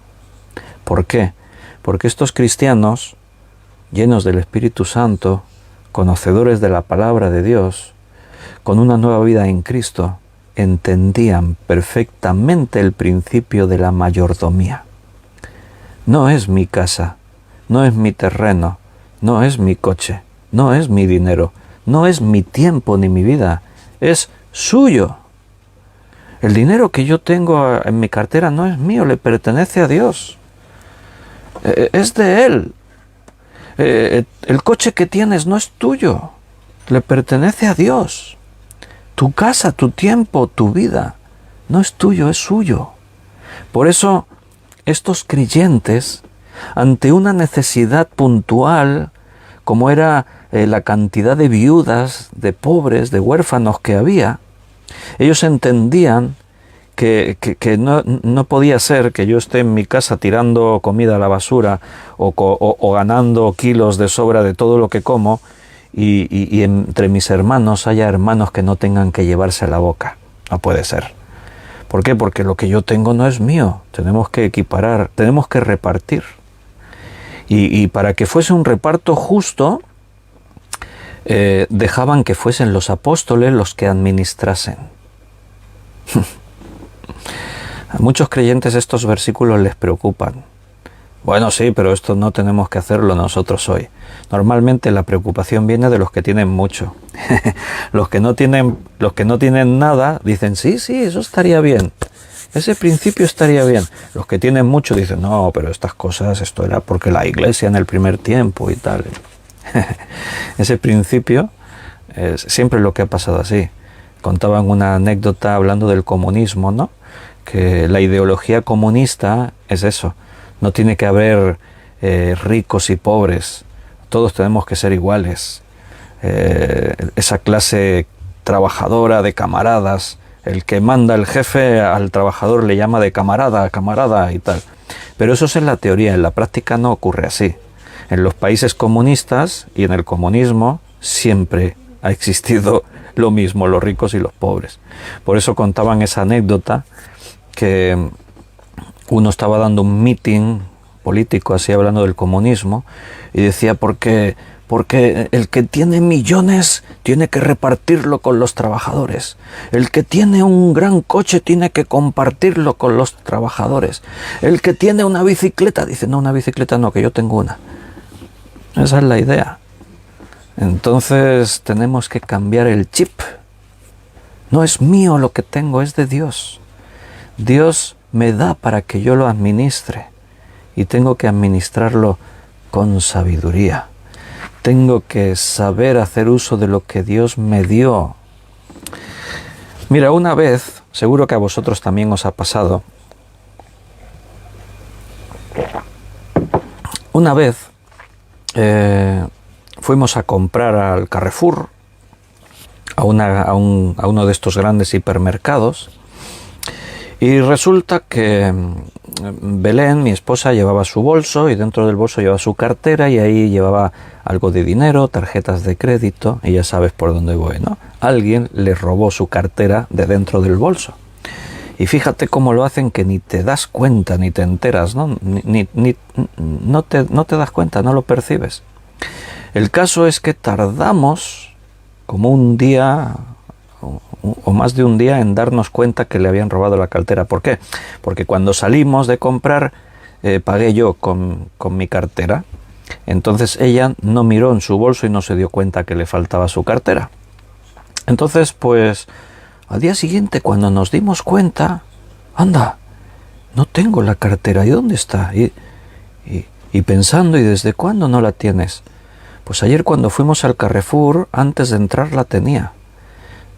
¿Por qué? Porque estos cristianos, llenos del Espíritu Santo, conocedores de la palabra de Dios, con una nueva vida en Cristo, entendían perfectamente el principio de la mayordomía. No es mi casa, no es mi terreno, no es mi coche, no es mi dinero, no es mi tiempo ni mi vida, es suyo. El dinero que yo tengo en mi cartera no es mío, le pertenece a Dios. Es de Él. El coche que tienes no es tuyo, le pertenece a Dios. Tu casa, tu tiempo, tu vida, no es tuyo, es suyo. Por eso, estos creyentes, ante una necesidad puntual, como era la cantidad de viudas, de pobres, de huérfanos que había, ellos entendían que no podía ser que yo esté en mi casa tirando comida a la basura o ganando kilos de sobra de todo lo que como y entre mis hermanos haya hermanos que no tengan que llevarse a la boca. No puede ser. ¿Por qué? Porque lo que yo tengo no es mío. Tenemos que equiparar, tenemos que repartir. Y para que fuese un reparto justo, dejaban que fuesen los apóstoles los que administrasen. A muchos creyentes estos versículos les preocupan. Bueno, sí, pero esto no tenemos que hacerlo nosotros hoy. Normalmente la preocupación viene de los que tienen mucho. Los que no tienen nada dicen, sí, eso estaría bien. Ese principio estaría bien. Los que tienen mucho dicen, no, pero estas cosas, esto era porque la iglesia en el primer tiempo y tal. Ese principio es siempre lo que ha pasado así. Contaban una anécdota hablando del comunismo, ¿no? Que la ideología comunista es eso. No tiene que haber ricos y pobres. Todos tenemos que ser iguales. Esa clase trabajadora de camaradas. El que manda el jefe al trabajador le llama de camarada y tal. Pero eso es en la teoría, en la práctica no ocurre así. En los países comunistas y en el comunismo siempre ha existido lo mismo los ricos y los pobres. Por eso contaban esa anécdota que uno estaba dando un meeting político, así hablando del comunismo, y decía, porque el que tiene millones tiene que repartirlo con los trabajadores. El que tiene un gran coche tiene que compartirlo con los trabajadores. El que tiene una bicicleta, dice, no, una bicicleta no, que yo tengo una. Esa es la idea. Entonces tenemos que cambiar el chip. No es mío lo que tengo, es de Dios. Dios me da para que yo lo administre. Y tengo que administrarlo con sabiduría. Tengo que saber hacer uso de lo que Dios me dio. Mira, una vez, seguro que a vosotros también os ha pasado, una vez fuimos a comprar al Carrefour, a uno de estos grandes hipermercados, y resulta que Belén, mi esposa, llevaba su bolso y dentro del bolso llevaba su cartera y ahí llevaba algo de dinero, tarjetas de crédito, y ya sabes por dónde voy, ¿no? Alguien le robó su cartera de dentro del bolso. Y fíjate cómo lo hacen, que ni te das cuenta, ni te enteras, ¿no? No te das cuenta, no lo percibes. El caso es que tardamos como un día o más de un día en darnos cuenta que le habían robado la cartera. ¿Por qué? Porque cuando salimos de comprar, pagué yo con mi cartera. Entonces ella no miró en su bolso y no se dio cuenta que le faltaba su cartera. Entonces, pues, al día siguiente, cuando nos dimos cuenta, anda, no tengo la cartera, ¿y dónde está? Y pensando, ¿y desde cuándo no la tienes? Pues ayer cuando fuimos al Carrefour, antes de entrar la tenía.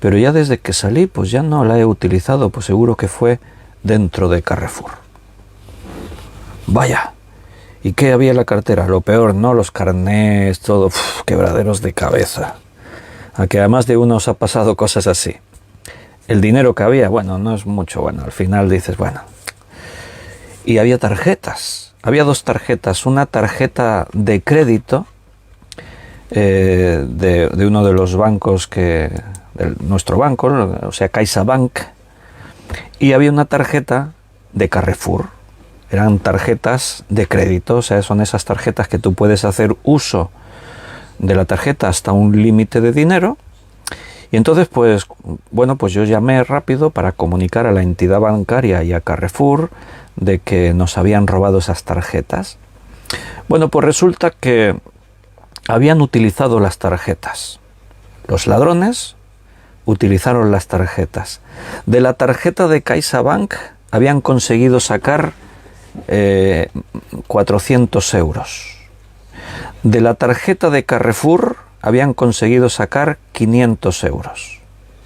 Pero ya desde que salí, pues ya no la he utilizado, pues seguro que fue dentro de Carrefour. Vaya, ¿y qué había en la cartera? Lo peor, ¿no? Los carnés, todo, quebraderos de cabeza. A que además de uno os ha pasado cosas así. El dinero que había, bueno, no es mucho, bueno, al final dices, bueno. Y había tarjetas, había dos tarjetas, una tarjeta de crédito de uno de los bancos nuestro banco, o sea, CaixaBank, y había una tarjeta de Carrefour. Eran tarjetas de crédito, o sea, son esas tarjetas que tú puedes hacer uso de la tarjeta hasta un límite de dinero. Y entonces, pues, bueno, pues yo llamé rápido para comunicar a la entidad bancaria y a Carrefour de que nos habían robado esas tarjetas. Bueno, pues resulta que habían utilizado las tarjetas. Los ladrones utilizaron las tarjetas. De la tarjeta de CaixaBank habían conseguido sacar 400 euros. De la tarjeta de Carrefour habían conseguido sacar 500 euros.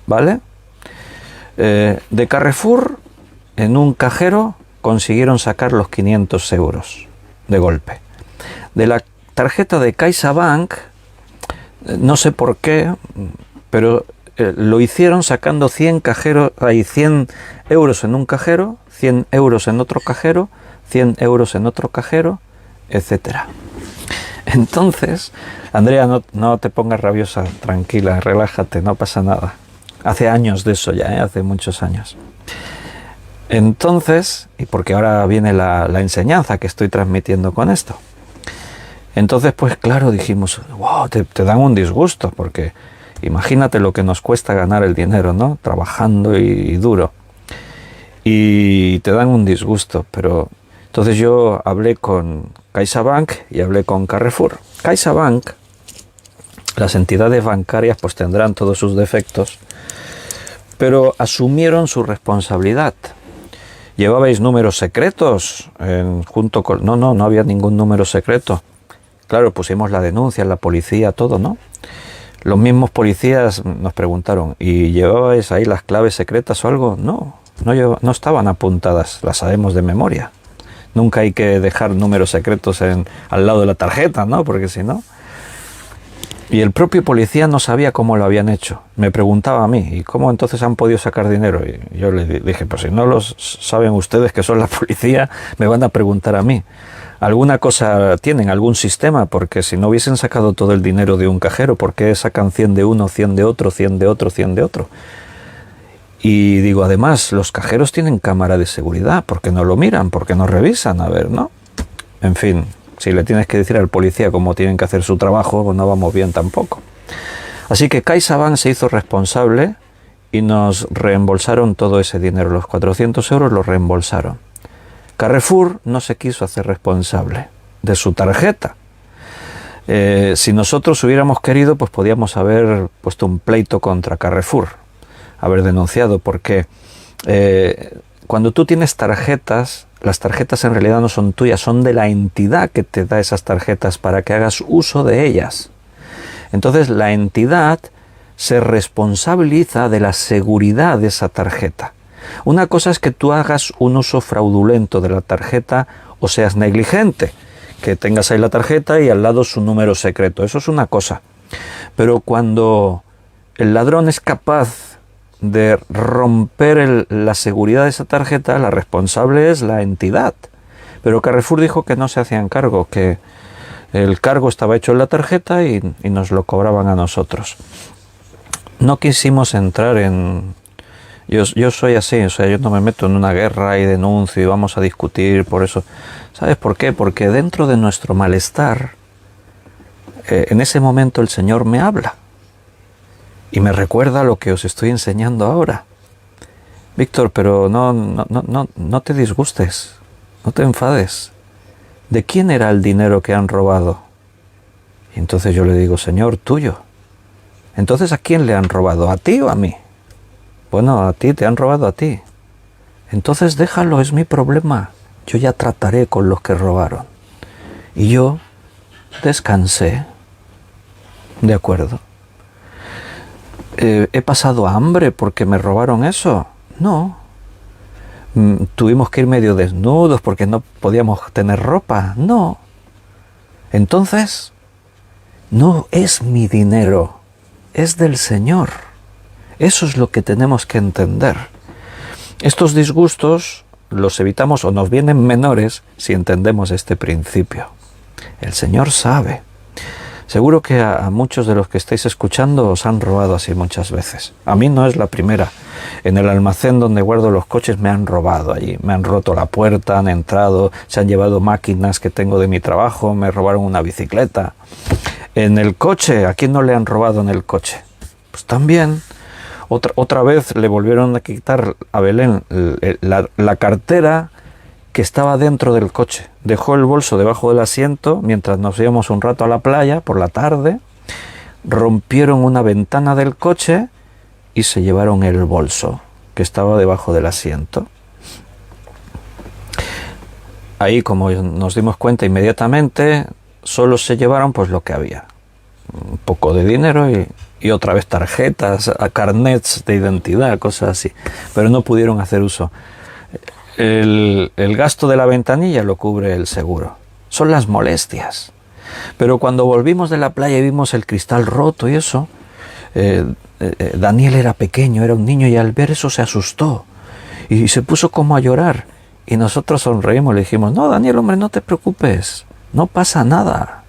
¿Vale? De Carrefour, en un cajero, consiguieron sacar los 500 euros de golpe. De la tarjeta de CaixaBank, no sé por qué, pero lo hicieron sacando 100 euros en un cajero, 100 euros en otro cajero, 100 euros en otro cajero, etcétera. Entonces, Andrea, no te pongas rabiosa, tranquila, relájate, no pasa nada. Hace años de eso ya, hace muchos años. Entonces, y porque ahora viene la enseñanza que estoy transmitiendo con esto. Entonces, pues claro, dijimos, wow, te dan un disgusto, porque imagínate lo que nos cuesta ganar el dinero, ¿no? Trabajando y duro. Y te dan un disgusto, pero entonces yo hablé con CaixaBank y hablé con Carrefour. CaixaBank, las entidades bancarias pues tendrán todos sus defectos, pero asumieron su responsabilidad. ¿Llevabais números secretos junto con...? No había ningún número secreto. Claro, pusimos la denuncia, la policía, todo, ¿no? Los mismos policías nos preguntaron, ¿y llevabais ahí las claves secretas o algo? No estaban apuntadas, las sabemos de memoria. Nunca hay que dejar números secretos al lado de la tarjeta, ¿no? Porque si no... Y el propio policía no sabía cómo lo habían hecho. Me preguntaba a mí, ¿y cómo entonces han podido sacar dinero? Y yo le dije, pues si no lo saben ustedes que son la policía, me van a preguntar a mí. Alguna cosa tienen, algún sistema, porque si no hubiesen sacado todo el dinero de un cajero, ¿por qué sacan 100 de uno, 100 de otro, 100 de otro, 100 de otro? Y digo, además, los cajeros tienen cámara de seguridad, ¿por qué no lo miran? ¿Por qué no revisan? A ver, ¿no? En fin, si le tienes que decir al policía cómo tienen que hacer su trabajo, pues no vamos bien tampoco. Así que CaixaBank se hizo responsable y nos reembolsaron todo ese dinero. Los 400 euros los reembolsaron. Carrefour no se quiso hacer responsable de su tarjeta. Si nosotros hubiéramos querido, pues podíamos haber puesto un pleito contra Carrefour, haber denunciado, porque cuando tú tienes tarjetas, las tarjetas en realidad no son tuyas, son de la entidad que te da esas tarjetas para que hagas uso de ellas. Entonces la entidad se responsabiliza de la seguridad de esa tarjeta. Una cosa es que tú hagas un uso fraudulento de la tarjeta o seas negligente, que tengas ahí la tarjeta y al lado su número secreto. Eso es una cosa. Pero cuando el ladrón es capaz de romper la seguridad de esa tarjeta, la responsable es la entidad. Pero Carrefour dijo que no se hacían cargo, que el cargo estaba hecho en la tarjeta y nos lo cobraban a nosotros. No quisimos entrar en... Yo soy así, o sea, yo no me meto en una guerra y denuncio y vamos a discutir por eso. ¿Sabes por qué? Porque dentro de nuestro malestar, en ese momento el Señor me habla y me recuerda lo que os estoy enseñando ahora. Víctor, pero no te disgustes, no te enfades. ¿De quién era el dinero que han robado? Y entonces yo le digo, Señor, tuyo. Entonces, ¿a quién le han robado? ¿A ti o a mí? Bueno, a ti, te han robado a ti. Entonces déjalo, es mi problema. Yo ya trataré con los que robaron. Y yo descansé. ¿De acuerdo? ¿He pasado hambre porque me robaron eso? No. ¿Tuvimos que ir medio desnudos porque no podíamos tener ropa? No. Entonces, no es mi dinero, es del Señor. Eso es lo que tenemos que entender. Estos disgustos los evitamos o nos vienen menores si entendemos este principio. El Señor sabe. Seguro que a muchos de los que estáis escuchando os han robado así muchas veces. A mí no es la primera. En el almacén donde guardo los coches me han robado allí. Me han roto la puerta, han entrado, se han llevado máquinas que tengo de mi trabajo, me robaron una bicicleta. En el coche, ¿a quién no le han robado en el coche? Pues también. Otra vez le volvieron a quitar a Belén la cartera que estaba dentro del coche. Dejó el bolso debajo del asiento mientras nos íbamos un rato a la playa por la tarde. Rompieron una ventana del coche y se llevaron el bolso que estaba debajo del asiento. Ahí, como nos dimos cuenta inmediatamente, solo se llevaron pues lo que había. Un poco de dinero y otra vez tarjetas, carnets de identidad, cosas así. Pero no pudieron hacer uso. El gasto de la ventanilla lo cubre el seguro. Son las molestias. Pero cuando volvimos de la playa y vimos el cristal roto y eso, Daniel era pequeño, era un niño, y al ver eso se asustó y se puso como a llorar. Y nosotros sonreímos, le dijimos, no, Daniel, hombre, no te preocupes, no pasa nada.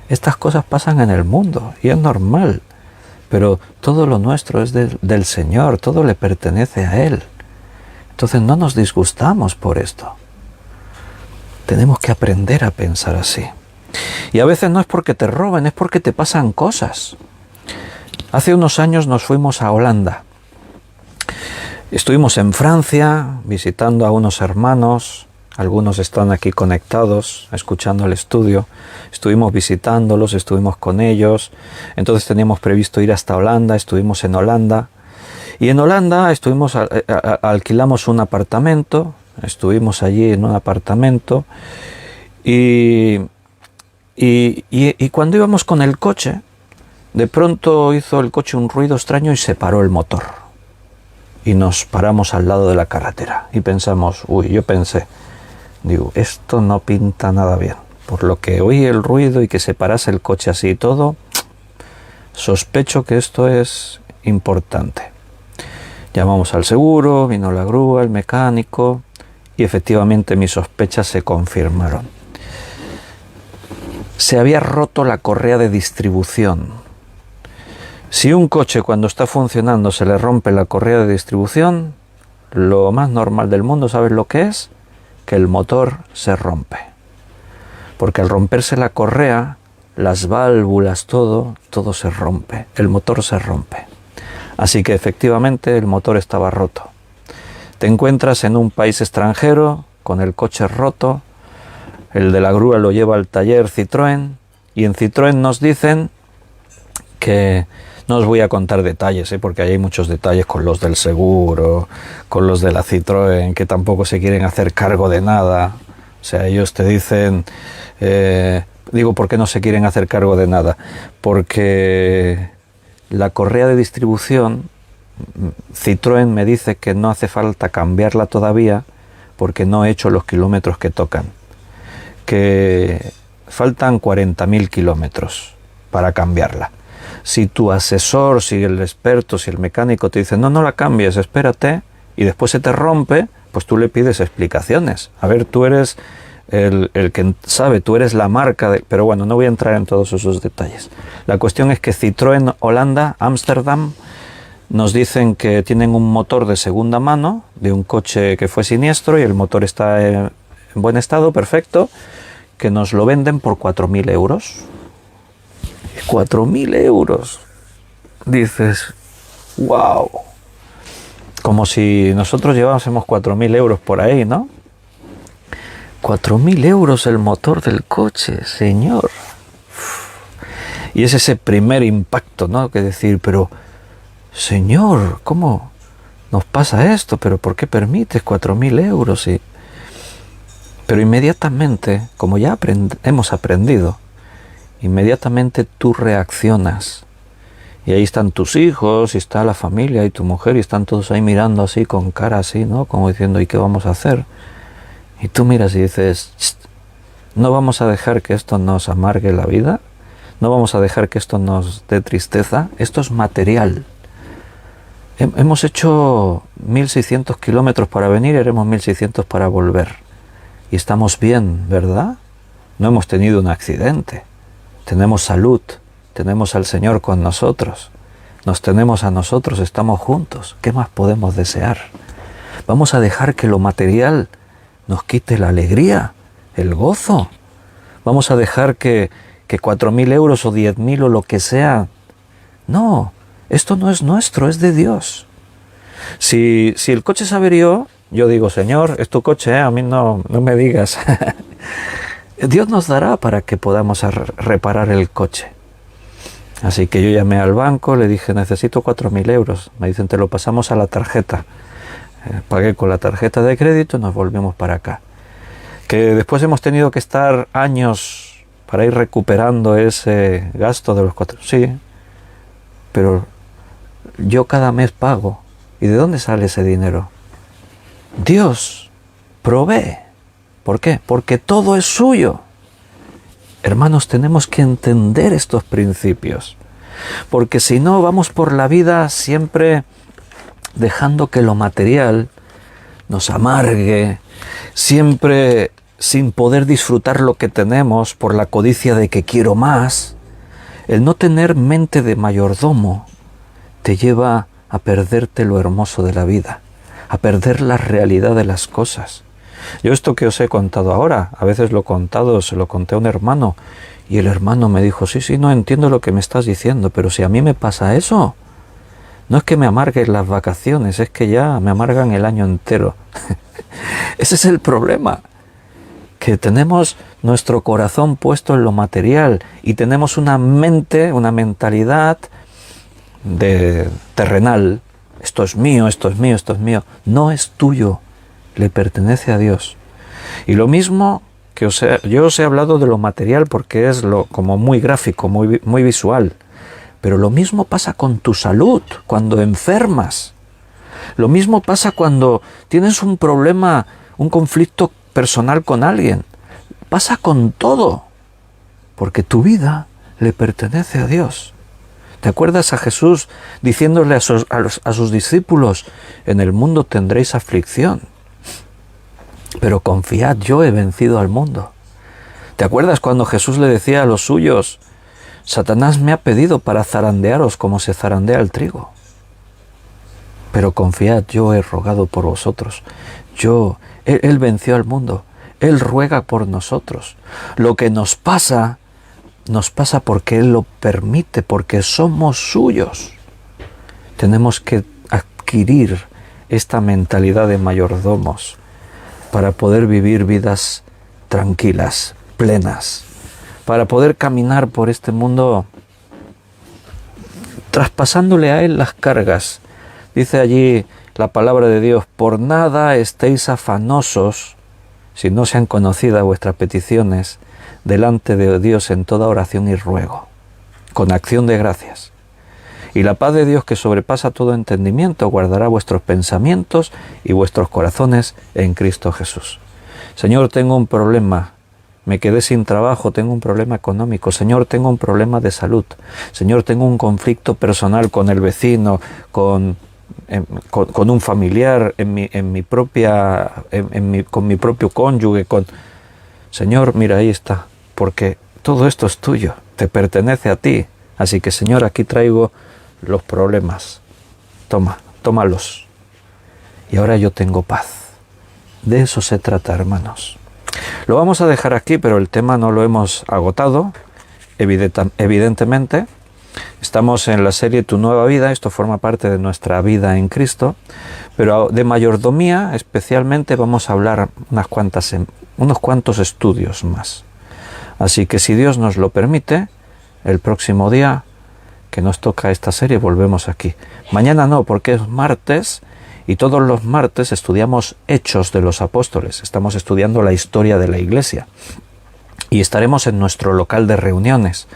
Estas cosas pasan en el mundo y es normal. Pero todo lo nuestro es del Señor, todo le pertenece a Él. Entonces no nos disgustamos por esto. Tenemos que aprender a pensar así. Y a veces no es porque te roben, es porque te pasan cosas. Hace unos años nos fuimos a Holanda. Estuvimos en Francia visitando a unos hermanos. Algunos están aquí conectados, escuchando el estudio. Estuvimos visitándolos, estuvimos con ellos. Entonces teníamos previsto ir hasta Holanda, estuvimos en Holanda. Y en Holanda alquilamos un apartamento, estuvimos allí en un apartamento. Y cuando íbamos con el coche, de pronto hizo el coche un ruido extraño y se paró el motor. Y nos paramos al lado de la carretera. Y pensamos, yo pensé, digo, esto no pinta nada bien. Por lo que oí el ruido y que se parase el coche así y todo, Sospecho que esto es importante. Llamamos al seguro, vino la grúa, el mecánico, y efectivamente mis sospechas se confirmaron. Se había roto la correa de distribución. Si un coche cuando está funcionando se le rompe la correa de distribución, lo más normal del mundo, ¿sabes lo que es? Que el motor se rompe. Porque al romperse la correa, las válvulas, todo se rompe. El motor se rompe. Así que efectivamente el motor estaba roto. Te encuentras en un país extranjero con el coche roto, el de la grúa lo lleva al taller Citroën y en Citroën nos dicen que, no os voy a contar detalles, porque hay muchos detalles con los del seguro, con los de la Citroën, que tampoco se quieren hacer cargo de nada. O sea, ellos te dicen, digo, ¿por qué no se quieren hacer cargo de nada? Porque la correa de distribución, Citroën me dice que no hace falta cambiarla todavía porque no he hecho los kilómetros que tocan, que faltan 40.000 kilómetros para cambiarla. Si tu asesor, si el experto, si el mecánico te dice no la cambies, espérate, y después se te rompe, pues tú le pides explicaciones. A ver, tú eres el que sabe, tú eres la marca, pero bueno, no voy a entrar en todos esos detalles. La cuestión es que Citroën Holanda, Ámsterdam, nos dicen que tienen un motor de segunda mano de un coche que fue siniestro y el motor está en buen estado, perfecto, que nos lo venden por 4.000 euros. 4.000 euros. Dices, wow. Como si nosotros llevásemos 4.000 euros por ahí, ¿no? 4.000 euros el motor del coche, señor. Y es ese primer impacto, ¿no? Que decir, pero, señor, ¿cómo nos pasa esto? ¿Pero por qué permites 4.000 euros? Pero inmediatamente, como ya hemos aprendido, inmediatamente tú reaccionas. Y ahí están tus hijos, y está la familia, y tu mujer, y están todos ahí mirando así, con cara así, ¿no? Como diciendo, ¿y qué vamos a hacer? Y tú miras y dices, no vamos a dejar que esto nos amargue la vida, no vamos a dejar que esto nos dé tristeza, esto es material. Hemos hecho 1.600 kilómetros para venir y haremos 1.600 para volver. Y estamos bien, ¿verdad? No hemos tenido un accidente. Tenemos salud, tenemos al Señor con nosotros, nos tenemos a nosotros, estamos juntos. ¿Qué más podemos desear? Vamos a dejar que lo material nos quite la alegría, el gozo. Vamos a dejar que 4.000 euros o 10.000 o lo que sea. No, esto no es nuestro, es de Dios. Si el coche se averió, yo digo, Señor, es tu coche, a mí no me digas. Dios nos dará para que podamos reparar el coche. Así que yo llamé al banco, le dije, necesito 4.000 euros. Me dicen, te lo pasamos a la tarjeta. Pagué con la tarjeta de crédito y nos volvimos para acá. Que después hemos tenido que estar años para ir recuperando ese gasto de los 4. Sí, pero yo cada mes pago. ¿Y de dónde sale ese dinero? Dios provee. ¿Por qué? Porque todo es suyo. Hermanos, tenemos que entender estos principios, porque si no vamos por la vida siempre dejando que lo material nos amargue, siempre sin poder disfrutar lo que tenemos por la codicia de que quiero más. El no tener mente de mayordomo te lleva a perderte lo hermoso de la vida, a perder la realidad de las cosas. Yo esto que os he contado ahora, a veces lo he contado, se lo conté a un hermano, y el hermano me dijo, sí, no entiendo lo que me estás diciendo, pero si a mí me pasa eso, no es que me amarguen las vacaciones, es que ya me amargan el año entero. Ese es el problema, que tenemos nuestro corazón puesto en lo material, y tenemos una mente, una mentalidad de terrenal. Esto es mío, esto es mío, esto es mío. No es tuyo. Le pertenece a Dios. Y lo mismo que yo os he hablado de lo material porque es como muy gráfico, muy visual. Pero lo mismo pasa con tu salud, cuando enfermas. Lo mismo pasa cuando tienes un problema, un conflicto personal con alguien. Pasa con todo. Porque tu vida le pertenece a Dios. ¿Te acuerdas a Jesús diciéndole a sus discípulos, en el mundo tendréis aflicción, pero confiad, yo he vencido al mundo? ¿Te acuerdas cuando Jesús le decía a los suyos, Satanás me ha pedido para zarandearos como se zarandea el trigo? Pero confiad, yo he rogado por vosotros. Él venció al mundo. Él ruega por nosotros. Lo que nos pasa porque Él lo permite, porque somos suyos. Tenemos que adquirir esta mentalidad de mayordomos para poder vivir vidas tranquilas, plenas, para poder caminar por este mundo traspasándole a Él las cargas. Dice allí la palabra de Dios, por nada estéis afanosos, si no sean conocidas vuestras peticiones delante de Dios en toda oración y ruego, con acción de gracias. Y la paz de Dios, que sobrepasa todo entendimiento, guardará vuestros pensamientos y vuestros corazones en Cristo Jesús. Señor, tengo un problema, me quedé sin trabajo, tengo un problema económico. Señor, tengo un problema de salud. Señor, tengo un conflicto personal con el vecino, con un familiar, con mi propio cónyuge. Señor, mira, ahí está, porque todo esto es tuyo, te pertenece a ti. Así que, Señor, aquí traigo los problemas. Tómalos. Y ahora yo tengo paz. De eso se trata, hermanos. Lo vamos a dejar aquí, pero el tema no lo hemos agotado, evidentemente. Estamos en la serie Tu Nueva Vida, esto forma parte de nuestra vida en Cristo, pero de mayordomía especialmente vamos a hablar unos cuantos estudios más. Así que si Dios nos lo permite, el próximo día que nos toca esta serie volvemos aquí. Mañana no, porque es martes y todos los martes estudiamos Hechos de los Apóstoles. Estamos estudiando la historia de la Iglesia y estaremos en nuestro local de reuniones.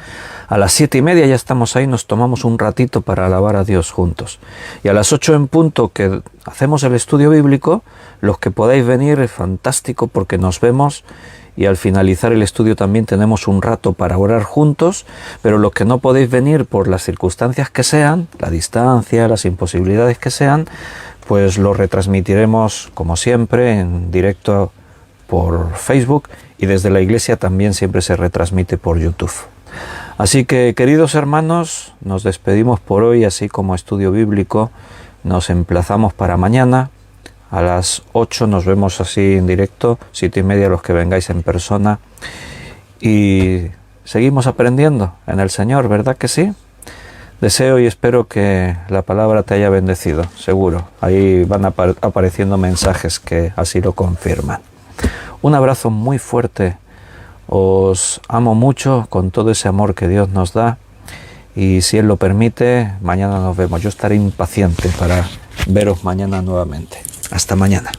A las 7:30 ya estamos ahí, nos tomamos un ratito para alabar a Dios juntos. Y a las 8 en punto que hacemos el estudio bíblico, los que podáis venir es fantástico porque nos vemos y al finalizar el estudio también tenemos un rato para orar juntos, pero los que no podéis venir por las circunstancias que sean, la distancia, las imposibilidades que sean, pues lo retransmitiremos como siempre en directo por Facebook y desde la iglesia también siempre se retransmite por YouTube. Así que, queridos hermanos, nos despedimos por hoy, así como estudio bíblico. Nos emplazamos para mañana. A las 8 nos vemos así en directo, 7:30 los que vengáis en persona. Y seguimos aprendiendo en el Señor, ¿verdad que sí? Deseo y espero que la palabra te haya bendecido, seguro. Ahí van apareciendo mensajes que así lo confirman. Un abrazo muy fuerte. Os amo mucho con todo ese amor que Dios nos da y si Él lo permite, mañana nos vemos. Yo estaré impaciente para veros mañana nuevamente. Hasta mañana.